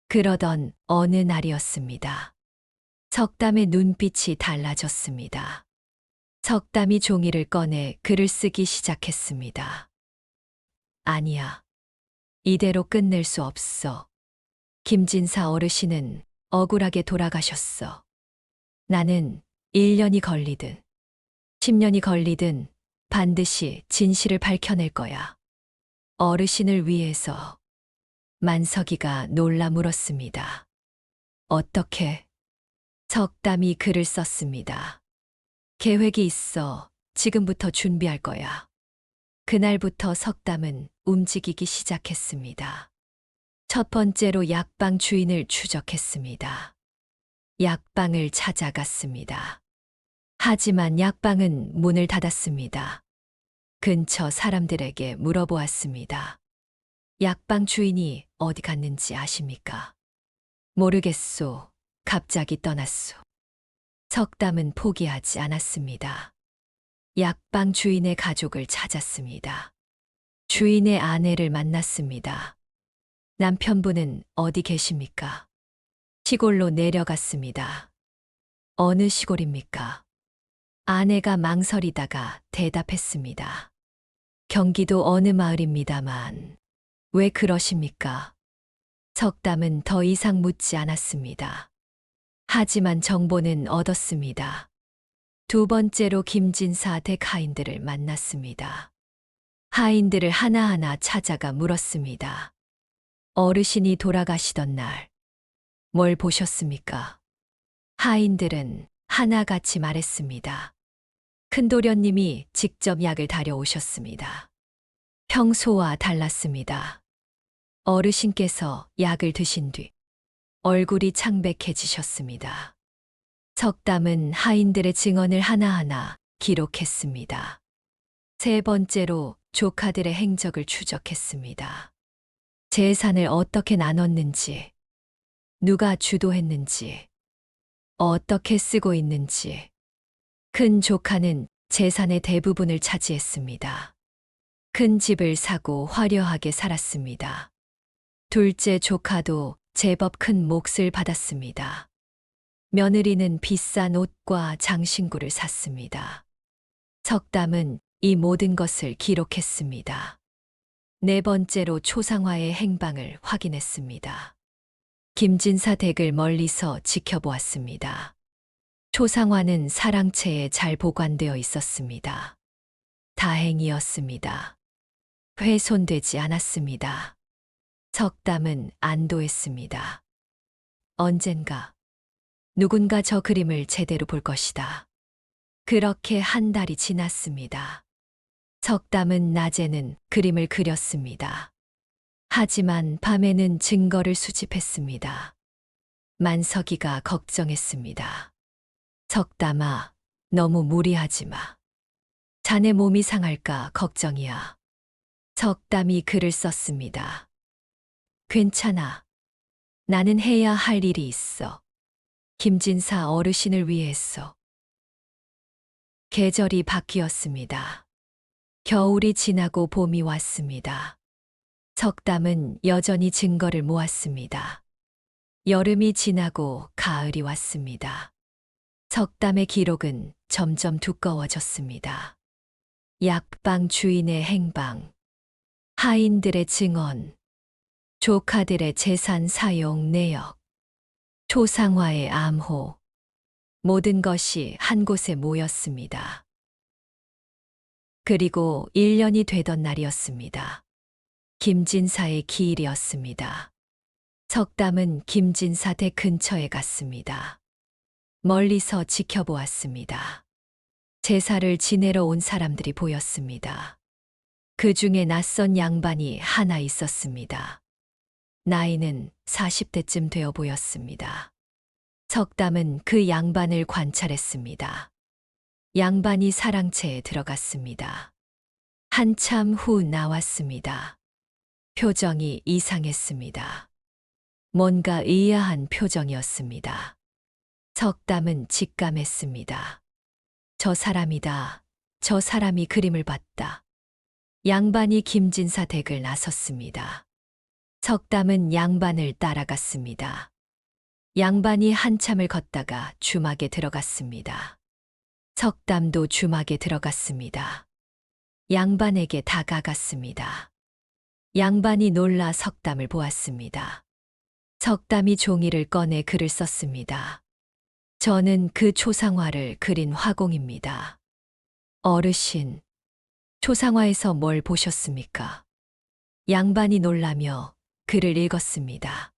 S1: 그러던 어느 날이었습니다. 석담의 눈빛이 달라졌습니다. 석담이 종이를 꺼내 글을 쓰기 시작했습니다. 아니야. 이대로 끝낼 수 없어. 김진사 어르신은 억울하게 돌아가셨어. 나는 1년이 걸리든 10년이 걸리든 반드시 진실을 밝혀낼 거야. 어르신을 위해서. 만석이가 놀라 물었습니다. 어떻게? 석담이 글을 썼습니다. 계획이 있어. 지금부터 준비할 거야. 그날부터 석담은 움직이기 시작했습니다. 첫 번째로 약방 주인을 추적했습니다. 약방을 찾아갔습니다. 하지만 약방은 문을 닫았습니다. 근처 사람들에게 물어보았습니다. 약방 주인이 어디 갔는지 아십니까? 모르겠소. 갑자기 떠났소. 석담은 포기하지 않았습니다. 약방 주인의 가족을 찾았습니다. 주인의 아내를 만났습니다. 남편분은 어디 계십니까? 시골로 내려갔습니다. 어느 시골입니까? 아내가 망설이다가 대답했습니다. 경기도 어느 마을입니다만. 왜 그러십니까? 석담은 더 이상 묻지 않았습니다. 하지만 정보는 얻었습니다. 두 번째로 김진사 댁 하인들을 만났습니다. 하인들을 하나하나 찾아가 물었습니다. 어르신이 돌아가시던 날, 뭘 보셨습니까? 하인들은 하나같이 말했습니다. 큰도련님이 직접 약을 다려오셨습니다. 평소와 달랐습니다. 어르신께서 약을 드신 뒤 얼굴이 창백해지셨습니다. 석담은 하인들의 증언을 하나하나 기록했습니다. 세 번째로 조카들의 행적을 추적했습니다. 재산을 어떻게 나눴는지, 누가 주도했는지, 어떻게 쓰고 있는지. 큰 조카는 재산의 대부분을 차지했습니다. 큰 집을 사고 화려하게 살았습니다. 둘째 조카도 제법 큰 몫을 받았습니다. 며느리는 비싼 옷과 장신구를 샀습니다. 석담은 이 모든 것을 기록했습니다. 네 번째로 초상화의 행방을 확인했습니다. 김진사 댁을 멀리서 지켜보았습니다. 초상화는 사랑채에 잘 보관되어 있었습니다. 다행이었습니다. 훼손되지 않았습니다. 석담은 안도했습니다. 언젠가 누군가 저 그림을 제대로 볼 것이다. 그렇게 한 달이 지났습니다. 석담은 낮에는 그림을 그렸습니다. 하지만 밤에는 증거를 수집했습니다. 만석이가 걱정했습니다. 석담아, 너무 무리하지 마. 자네 몸이 상할까 걱정이야. 석담이 글을 썼습니다. 괜찮아. 나는 해야 할 일이 있어. 김진사 어르신을 위해서. 계절이 바뀌었습니다. 겨울이 지나고 봄이 왔습니다. 석담은 여전히 증거를 모았습니다. 여름이 지나고 가을이 왔습니다. 석담의 기록은 점점 두꺼워졌습니다. 약방 주인의 행방, 하인들의 증언, 조카들의 재산 사용 내역, 초상화의 암호, 모든 것이 한 곳에 모였습니다. 그리고 1년이 되던 날이었습니다. 김진사의 기일이었습니다. 석담은 김진사 댁 근처에 갔습니다. 멀리서 지켜보았습니다. 제사를 지내러 온 사람들이 보였습니다. 그 중에 낯선 양반이 하나 있었습니다. 나이는 40대쯤 되어 보였습니다. 석담은 그 양반을 관찰했습니다. 양반이 사랑채에 들어갔습니다. 한참 후 나왔습니다. 표정이 이상했습니다. 뭔가 의아한 표정이었습니다. 석담은 직감했습니다. 저 사람이다. 저 사람이 그림을 봤다. 양반이 김진사 댁을 나섰습니다. 석담은 양반을 따라갔습니다. 양반이 한참을 걷다가 주막에 들어갔습니다. 석담도 주막에 들어갔습니다. 양반에게 다가갔습니다. 양반이 놀라 석담을 보았습니다. 석담이 종이를 꺼내 글을 썼습니다. 저는 그 초상화를 그린 화공입니다. 어르신, 초상화에서 뭘 보셨습니까? 양반이 놀라며 글을 읽었습니다.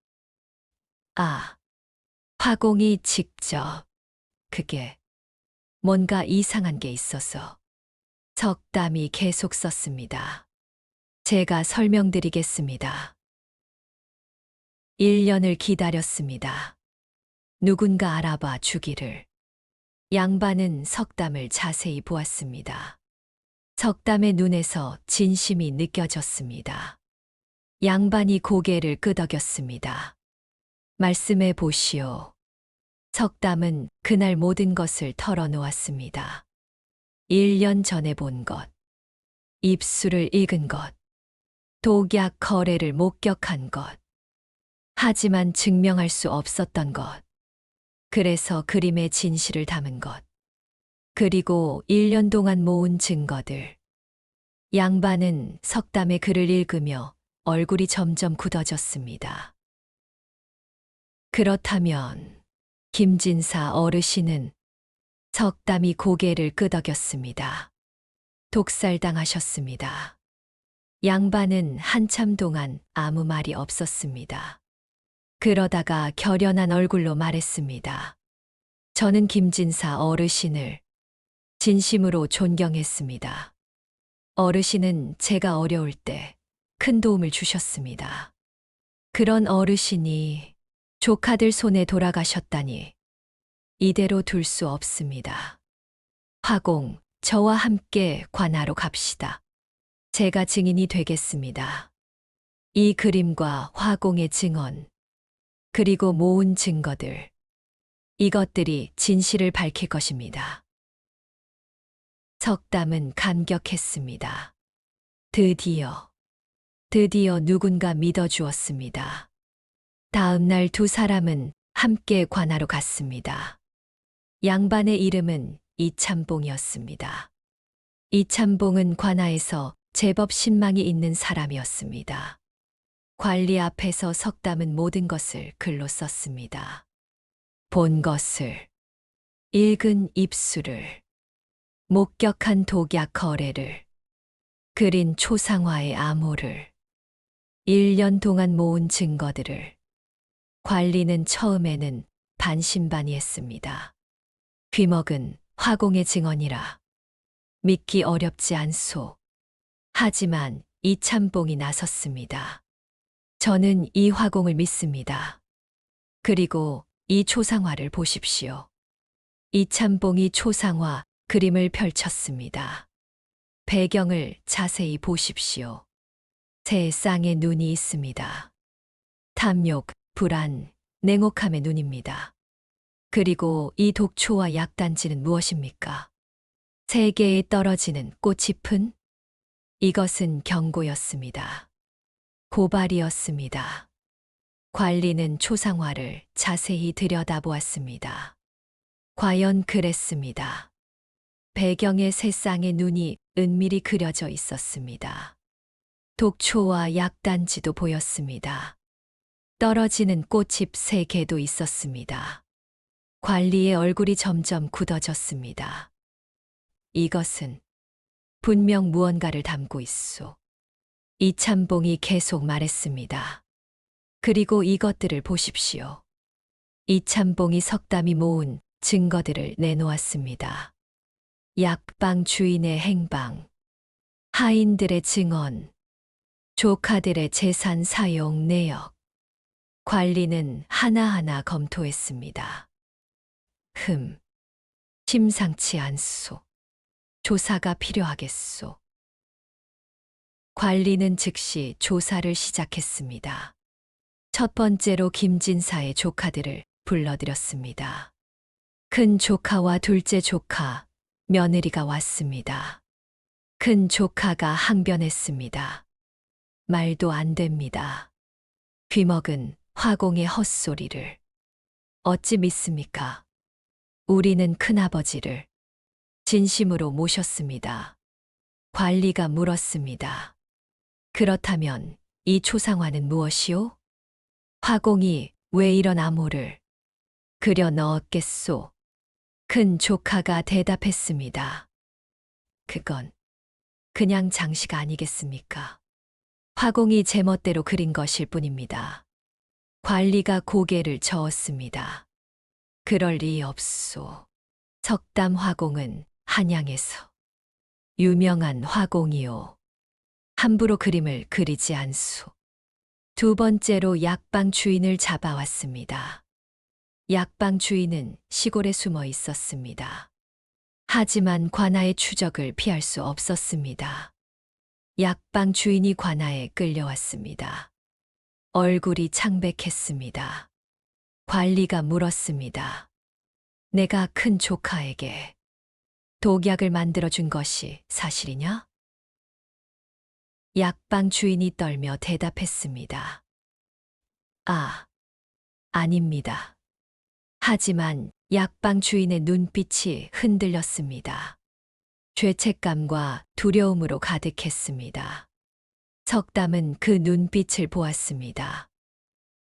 S1: 아, 화공이 직접, 그게 뭔가 이상한 게 있어서. 석담이 계속 썼습니다. 제가 설명드리겠습니다. 1년을 기다렸습니다. 누군가 알아봐 주기를. 양반은 석담을 자세히 보았습니다. 석담의 눈에서 진심이 느껴졌습니다. 양반이 고개를 끄덕였습니다. 말씀해 보시오. 석담은 그날 모든 것을 털어놓았습니다. 1년 전에 본 것, 입술을 읽은 것, 독약 거래를 목격한 것, 하지만 증명할 수 없었던 것, 그래서 그림의 진실을 담은 것, 그리고 1년 동안 모은 증거들. 양반은 석담의 글을 읽으며 얼굴이 점점 굳어졌습니다. 그렇다면 김진사 어르신은 석담이 고개를 끄덕였습니다. 독살당하셨습니다. 양반은 한참 동안 아무 말이 없었습니다. 그러다가 결연한 얼굴로 말했습니다. 저는 김진사 어르신을 진심으로 존경했습니다. 어르신은 제가 어려울 때 큰 도움을 주셨습니다. 그런 어르신이 조카들 손에 돌아가셨다니 이대로 둘 수 없습니다. 화공, 저와 함께 관하로 갑시다. 제가 증인이 되겠습니다. 이 그림과 화공의 증언, 그리고 모은 증거들, 이것들이 진실을 밝힐 것입니다. 석담은 감격했습니다. 드디어 누군가 믿어주었습니다. 다음 날 두 사람은 함께 관하로 갔습니다. 양반의 이름은 이참봉이었습니다. 이참봉은 관하에서 제법 신망이 있는 사람이었습니다. 관리 앞에서 석담은 모든 것을 글로 썼습니다. 본 것을, 읽은 입술을, 목격한 독약 거래를, 그린 초상화의 암호를, 1년 동안 모은 증거들을. 관리는 처음에는 반신반의했습니다. 귀먹은 화공의 증언이라 믿기 어렵지 않소. 하지만 이참봉이 나섰습니다. 저는 이 화공을 믿습니다. 그리고 이 초상화를 보십시오. 이참봉이 초상화 그림을 펼쳤습니다. 배경을 자세히 보십시오. 새 쌍의 눈이 있습니다. 탐욕, 불안, 냉혹함의 눈입니다. 그리고 이 독초와 약단지는 무엇입니까? 세계에 떨어지는 꽃잎은? 이것은 경고였습니다. 고발이었습니다. 관리는 초상화를 자세히 들여다보았습니다. 과연 그랬습니다. 배경에 새 쌍의 눈이 은밀히 그려져 있었습니다. 독초와 약단지도 보였습니다. 떨어지는 꽃잎 3개도 있었습니다. 관리의 얼굴이 점점 굳어졌습니다. 이것은 분명 무언가를 담고 있소. 이참봉이 계속 말했습니다. 그리고 이것들을 보십시오. 이참봉이 석담이 모은 증거들을 내놓았습니다. 약방 주인의 행방, 하인들의 증언, 조카들의 재산 사용 내역. 관리는 하나하나 검토했습니다. 심상치 않소. 조사가 필요하겠소. 관리는 즉시 조사를 시작했습니다. 첫 번째로 김진사의 조카들을 불러들였습니다. 큰 조카와 둘째 조카, 며느리가 왔습니다. 큰 조카가 항변했습니다. 말도 안 됩니다. 귀먹은 화공의 헛소리를. 어찌 믿습니까? 우리는 큰아버지를 진심으로 모셨습니다. 관리가 물었습니다. 그렇다면 이 초상화는 무엇이오? 화공이 왜 이런 암호를 그려 넣었겠소? 큰 조카가 대답했습니다. 그건 그냥 장식 아니겠습니까? 화공이 제멋대로 그린 것일 뿐입니다. 관리가 고개를 저었습니다. 그럴 리 없소. 석담 화공은 한양에서 유명한 화공이요. 함부로 그림을 그리지 않소. 두 번째로 약방 주인을 잡아왔습니다. 약방 주인은 시골에 숨어 있었습니다. 하지만 관아의 추적을 피할 수 없었습니다. 약방 주인이 관아에 끌려왔습니다. 얼굴이 창백했습니다. 관리가 물었습니다. 내가 큰 조카에게 독약을 만들어준 것이 사실이냐? 약방 주인이 떨며 대답했습니다. 아닙니다. 하지만 약방 주인의 눈빛이 흔들렸습니다. 죄책감과 두려움으로 가득했습니다. 석담은 그 눈빛을 보았습니다.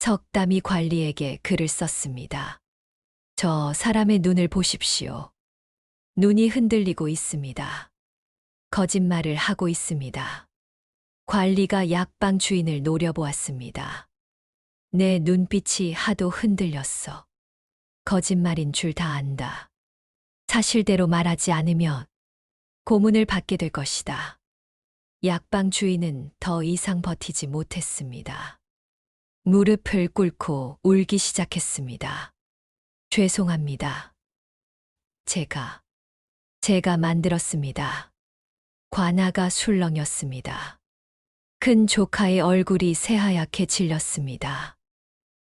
S1: 석담이 관리에게 글을 썼습니다. 저 사람의 눈을 보십시오. 눈이 흔들리고 있습니다. 거짓말을 하고 있습니다. 관리가 약방 주인을 노려보았습니다. 내 눈빛이 하도 흔들렸어. 거짓말인 줄 다 안다. 사실대로 말하지 않으면 고문을 받게 될 것이다. 약방 주인은 더 이상 버티지 못했습니다. 무릎을 꿇고 울기 시작했습니다. 죄송합니다. 제가 만들었습니다. 관아가 술렁였습니다. 큰 조카의 얼굴이 새하얗게 질렸습니다.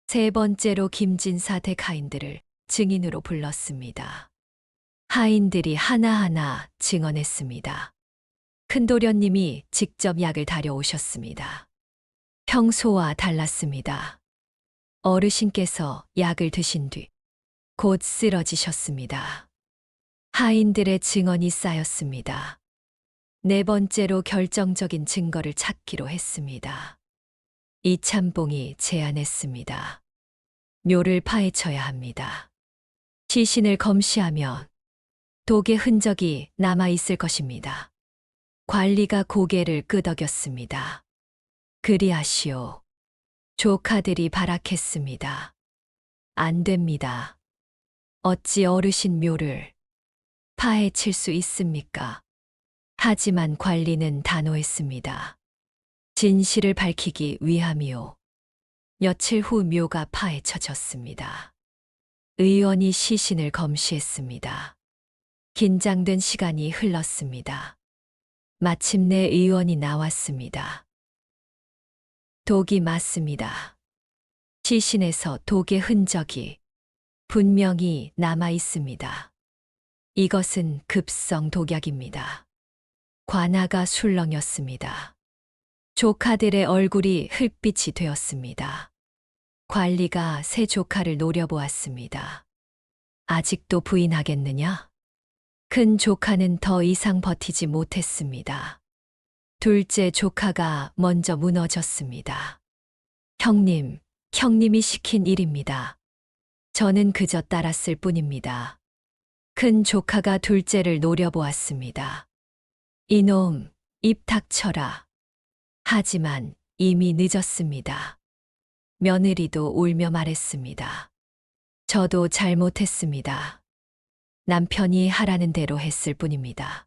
S1: 세 번째로 김진사 댁하인들을 증인으로 불렀습니다. 하인들이 하나하나 증언했습니다. 큰도련님이 직접 약을 다려오셨습니다. 평소와 달랐습니다. 어르신께서 약을 드신 뒤 곧 쓰러지셨습니다. 하인들의 증언이 쌓였습니다. 네 번째로 결정적인 증거를 찾기로 했습니다. 이참봉이 제안했습니다. 묘를 파헤쳐야 합니다. 시신을 검시하면 독의 흔적이 남아있을 것입니다. 관리가 고개를 끄덕였습니다. 그리하시오. 조카들이 발악했습니다. 안 됩니다. 어찌 어르신 묘를 파헤칠 수 있습니까? 하지만 관리는 단호했습니다. 진실을 밝히기 위함이오. 며칠 후 묘가 파헤쳐졌습니다. 의원이 시신을 검시했습니다. 긴장된 시간이 흘렀습니다. 마침내 의원이 나왔습니다. 독이 맞습니다. 시신에서 독의 흔적이 분명히 남아 있습니다. 이것은 급성 독약입니다. 관아가 술렁였습니다. 조카들의 얼굴이 흙빛이 되었습니다. 관리가 새 조카를 노려보았습니다. 아직도 부인하겠느냐? 큰 조카는 더 이상 버티지 못했습니다. 둘째 조카가 먼저 무너졌습니다. 형님이 시킨 일입니다. 저는 그저 따랐을 뿐입니다. 큰 조카가 둘째를 노려보았습니다. 이놈, 입 닥쳐라. 하지만 이미 늦었습니다. 며느리도 울며 말했습니다. 저도 잘못했습니다. 남편이 하라는 대로 했을 뿐입니다.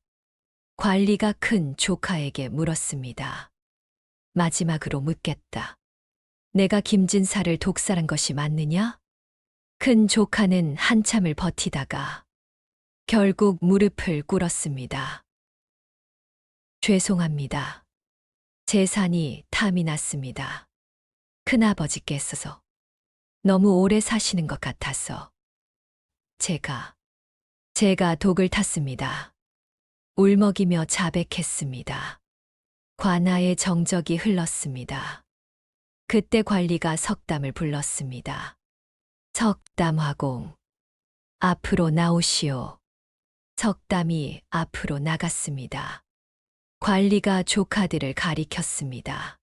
S1: 관리가 큰 조카에게 물었습니다. 마지막으로 묻겠다. 내가 김진사를 독살한 것이 맞느냐? 큰 조카는 한참을 버티다가 결국 무릎을 꿇었습니다. 죄송합니다. 재산이 탐이 났습니다. 큰아버지께서 너무 오래 사시는 것 같아서 제가 독을 탔습니다. 울먹이며 자백했습니다. 관아의 정적이 흘렀습니다. 그때 관리가 석담을 불렀습니다. 석담화공, 앞으로 나오시오. 석담이 앞으로 나갔습니다. 관리가 조카들을 가리켰습니다.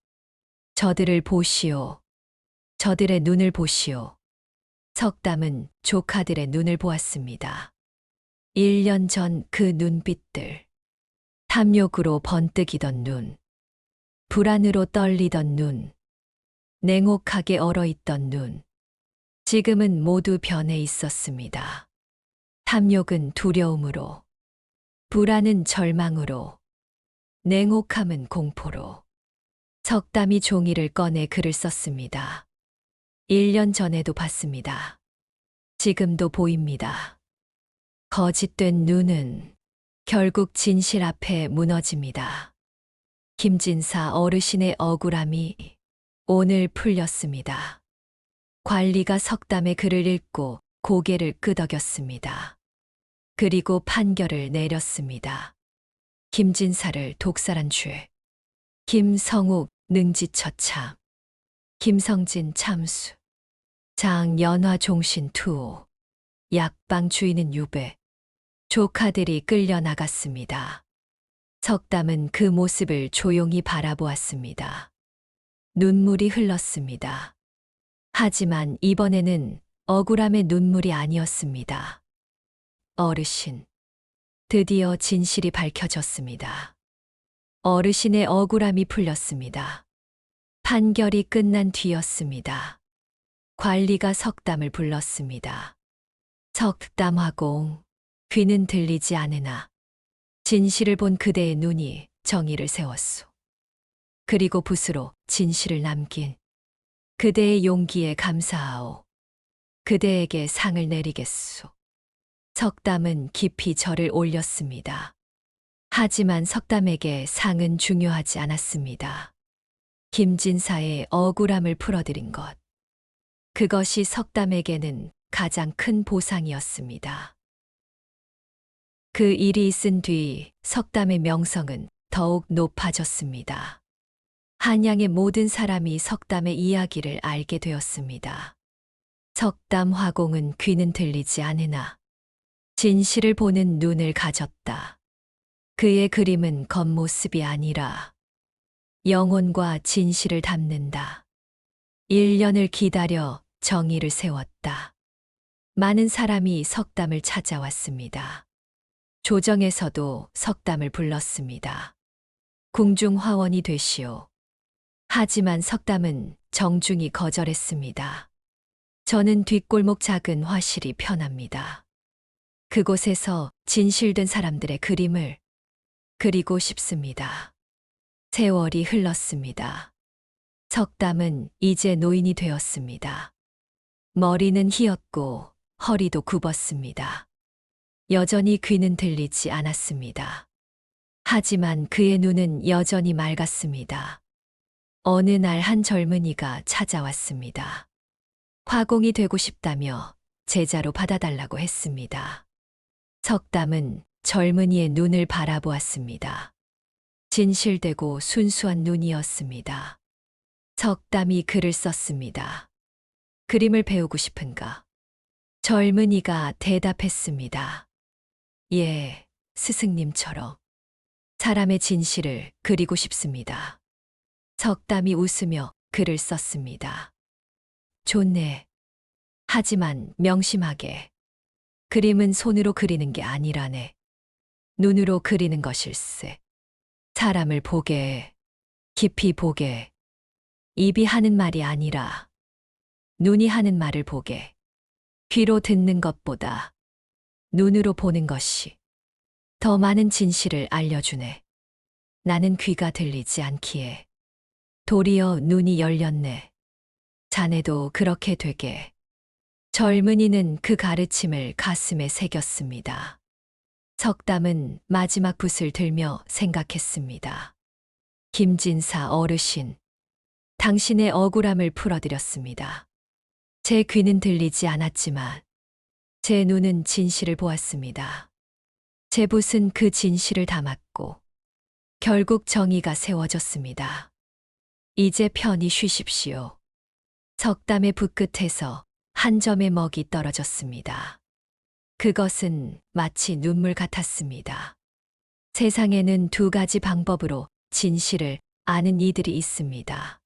S1: 저들을 보시오. 저들의 눈을 보시오. 석담은 조카들의 눈을 보았습니다. 1년 전 그 눈빛들. 탐욕으로 번뜩이던 눈. 불안으로 떨리던 눈. 냉혹하게 얼어있던 눈. 지금은 모두 변해 있었습니다. 탐욕은 두려움으로. 불안은 절망으로. 냉혹함은 공포로. 석담이 종이를 꺼내 글을 썼습니다. 1년 전에도 봤습니다. 지금도 보입니다. 거짓된 눈은 결국 진실 앞에 무너집니다. 김진사 어르신의 억울함이 오늘 풀렸습니다. 관리가 석담의 글을 읽고 고개를 끄덕였습니다. 그리고 판결을 내렸습니다. 김진사를 독살한 죄. 김성욱 능지처참. 김성진 참수. 장연화 종신 투호. 약방 주인은 유배. 조카들이 끌려나갔습니다. 석담은 그 모습을 조용히 바라보았습니다. 눈물이 흘렀습니다. 하지만 이번에는 억울함의 눈물이 아니었습니다. 어르신. 드디어 진실이 밝혀졌습니다. 어르신의 억울함이 풀렸습니다. 판결이 끝난 뒤였습니다. 관리가 석담을 불렀습니다. 석담화공, 귀는 들리지 않으나 진실을 본 그대의 눈이 정의를 세웠소. 그리고 붓으로 진실을 남긴 그대의 용기에 감사하오. 그대에게 상을 내리겠소. 석담은 깊이 절을 올렸습니다. 하지만 석담에게 상은 중요하지 않았습니다. 김진사의 억울함을 풀어드린 것. 그것이 석담에게는 가장 큰 보상이었습니다. 그 일이 있은 뒤 석담의 명성은 더욱 높아졌습니다. 한양의 모든 사람이 석담의 이야기를 알게 되었습니다. 석담 화공은 귀는 들리지 않으나 진실을 보는 눈을 가졌다. 그의 그림은 겉모습이 아니라 영혼과 진실을 담는다. 1년을 기다려 정의를 세웠다. 많은 사람이 석담을 찾아왔습니다. 조정에서도 석담을 불렀습니다. 궁중화원이 되시오. 하지만 석담은 정중히 거절했습니다. 저는 뒷골목 작은 화실이 편합니다. 그곳에서 진실된 사람들의 그림을 그리고 싶습니다. 세월이 흘렀습니다. 석담은 이제 노인이 되었습니다. 머리는 희었고 허리도 굽었습니다. 여전히 귀는 들리지 않았습니다. 하지만 그의 눈은 여전히 맑았습니다. 어느 날 한 젊은이가 찾아왔습니다. 화공이 되고 싶다며 제자로 받아달라고 했습니다. 석담은 젊은이의 눈을 바라보았습니다. 진실되고 순수한 눈이었습니다. 석담이 글을 썼습니다. 그림을 배우고 싶은가? 젊은이가 대답했습니다. 예, 스승님처럼. 사람의 진실을 그리고 싶습니다. 석담이 웃으며 글을 썼습니다. 좋네. 하지만 명심하게. 그림은 손으로 그리는 게 아니라네. 눈으로 그리는 것일세. 사람을 보게, 깊이 보게. 입이 하는 말이 아니라 눈이 하는 말을 보게. 귀로 듣는 것보다 눈으로 보는 것이 더 많은 진실을 알려주네. 나는 귀가 들리지 않기에 도리어 눈이 열렸네. 자네도 그렇게 되게. 젊은이는 그 가르침을 가슴에 새겼습니다. 석담은 마지막 붓을 들며 생각했습니다. 김진사 어르신, 당신의 억울함을 풀어드렸습니다. 제 귀는 들리지 않았지만 제 눈은 진실을 보았습니다. 제 붓은 그 진실을 담았고 결국 정의가 세워졌습니다. 이제 편히 쉬십시오. 석담의 붓 끝에서 한 점의 먹이 떨어졌습니다. 그것은 마치 눈물 같았습니다. 세상에는 두 가지 방법으로 진실을 아는 이들이 있습니다.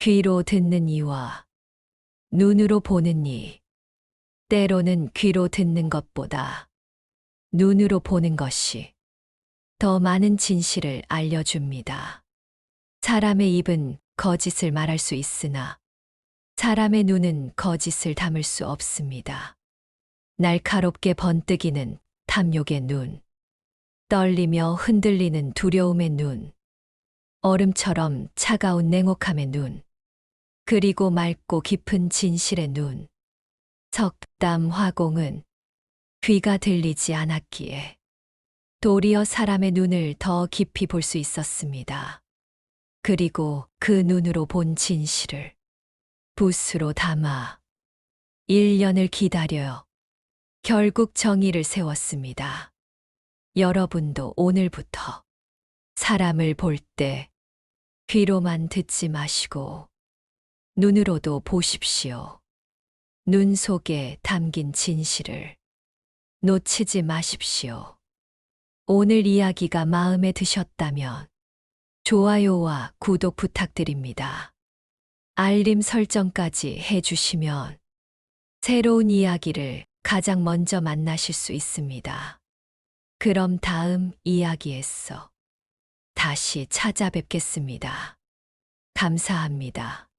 S1: 귀로 듣는 이와 눈으로 보는 이. 때로는 귀로 듣는 것보다 눈으로 보는 것이 더 많은 진실을 알려줍니다. 사람의 입은 거짓을 말할 수 있으나 사람의 눈은 거짓을 담을 수 없습니다. 날카롭게 번뜩이는 탐욕의 눈, 떨리며 흔들리는 두려움의 눈, 얼음처럼 차가운 냉혹함의 눈, 그리고 맑고 깊은 진실의 눈. 석담 화공은 귀가 들리지 않았기에 도리어 사람의 눈을 더 깊이 볼 수 있었습니다. 그리고 그 눈으로 본 진실을 붓으로 담아 1년을 기다려 결국 정의를 세웠습니다. 여러분도 오늘부터 사람을 볼 때 귀로만 듣지 마시고 눈으로도 보십시오. 눈 속에 담긴 진실을 놓치지 마십시오. 오늘 이야기가 마음에 드셨다면 좋아요와 구독 부탁드립니다. 알림 설정까지 해주시면 새로운 이야기를 가장 먼저 만나실 수 있습니다. 그럼 다음 이야기에서 다시 찾아뵙겠습니다. 감사합니다.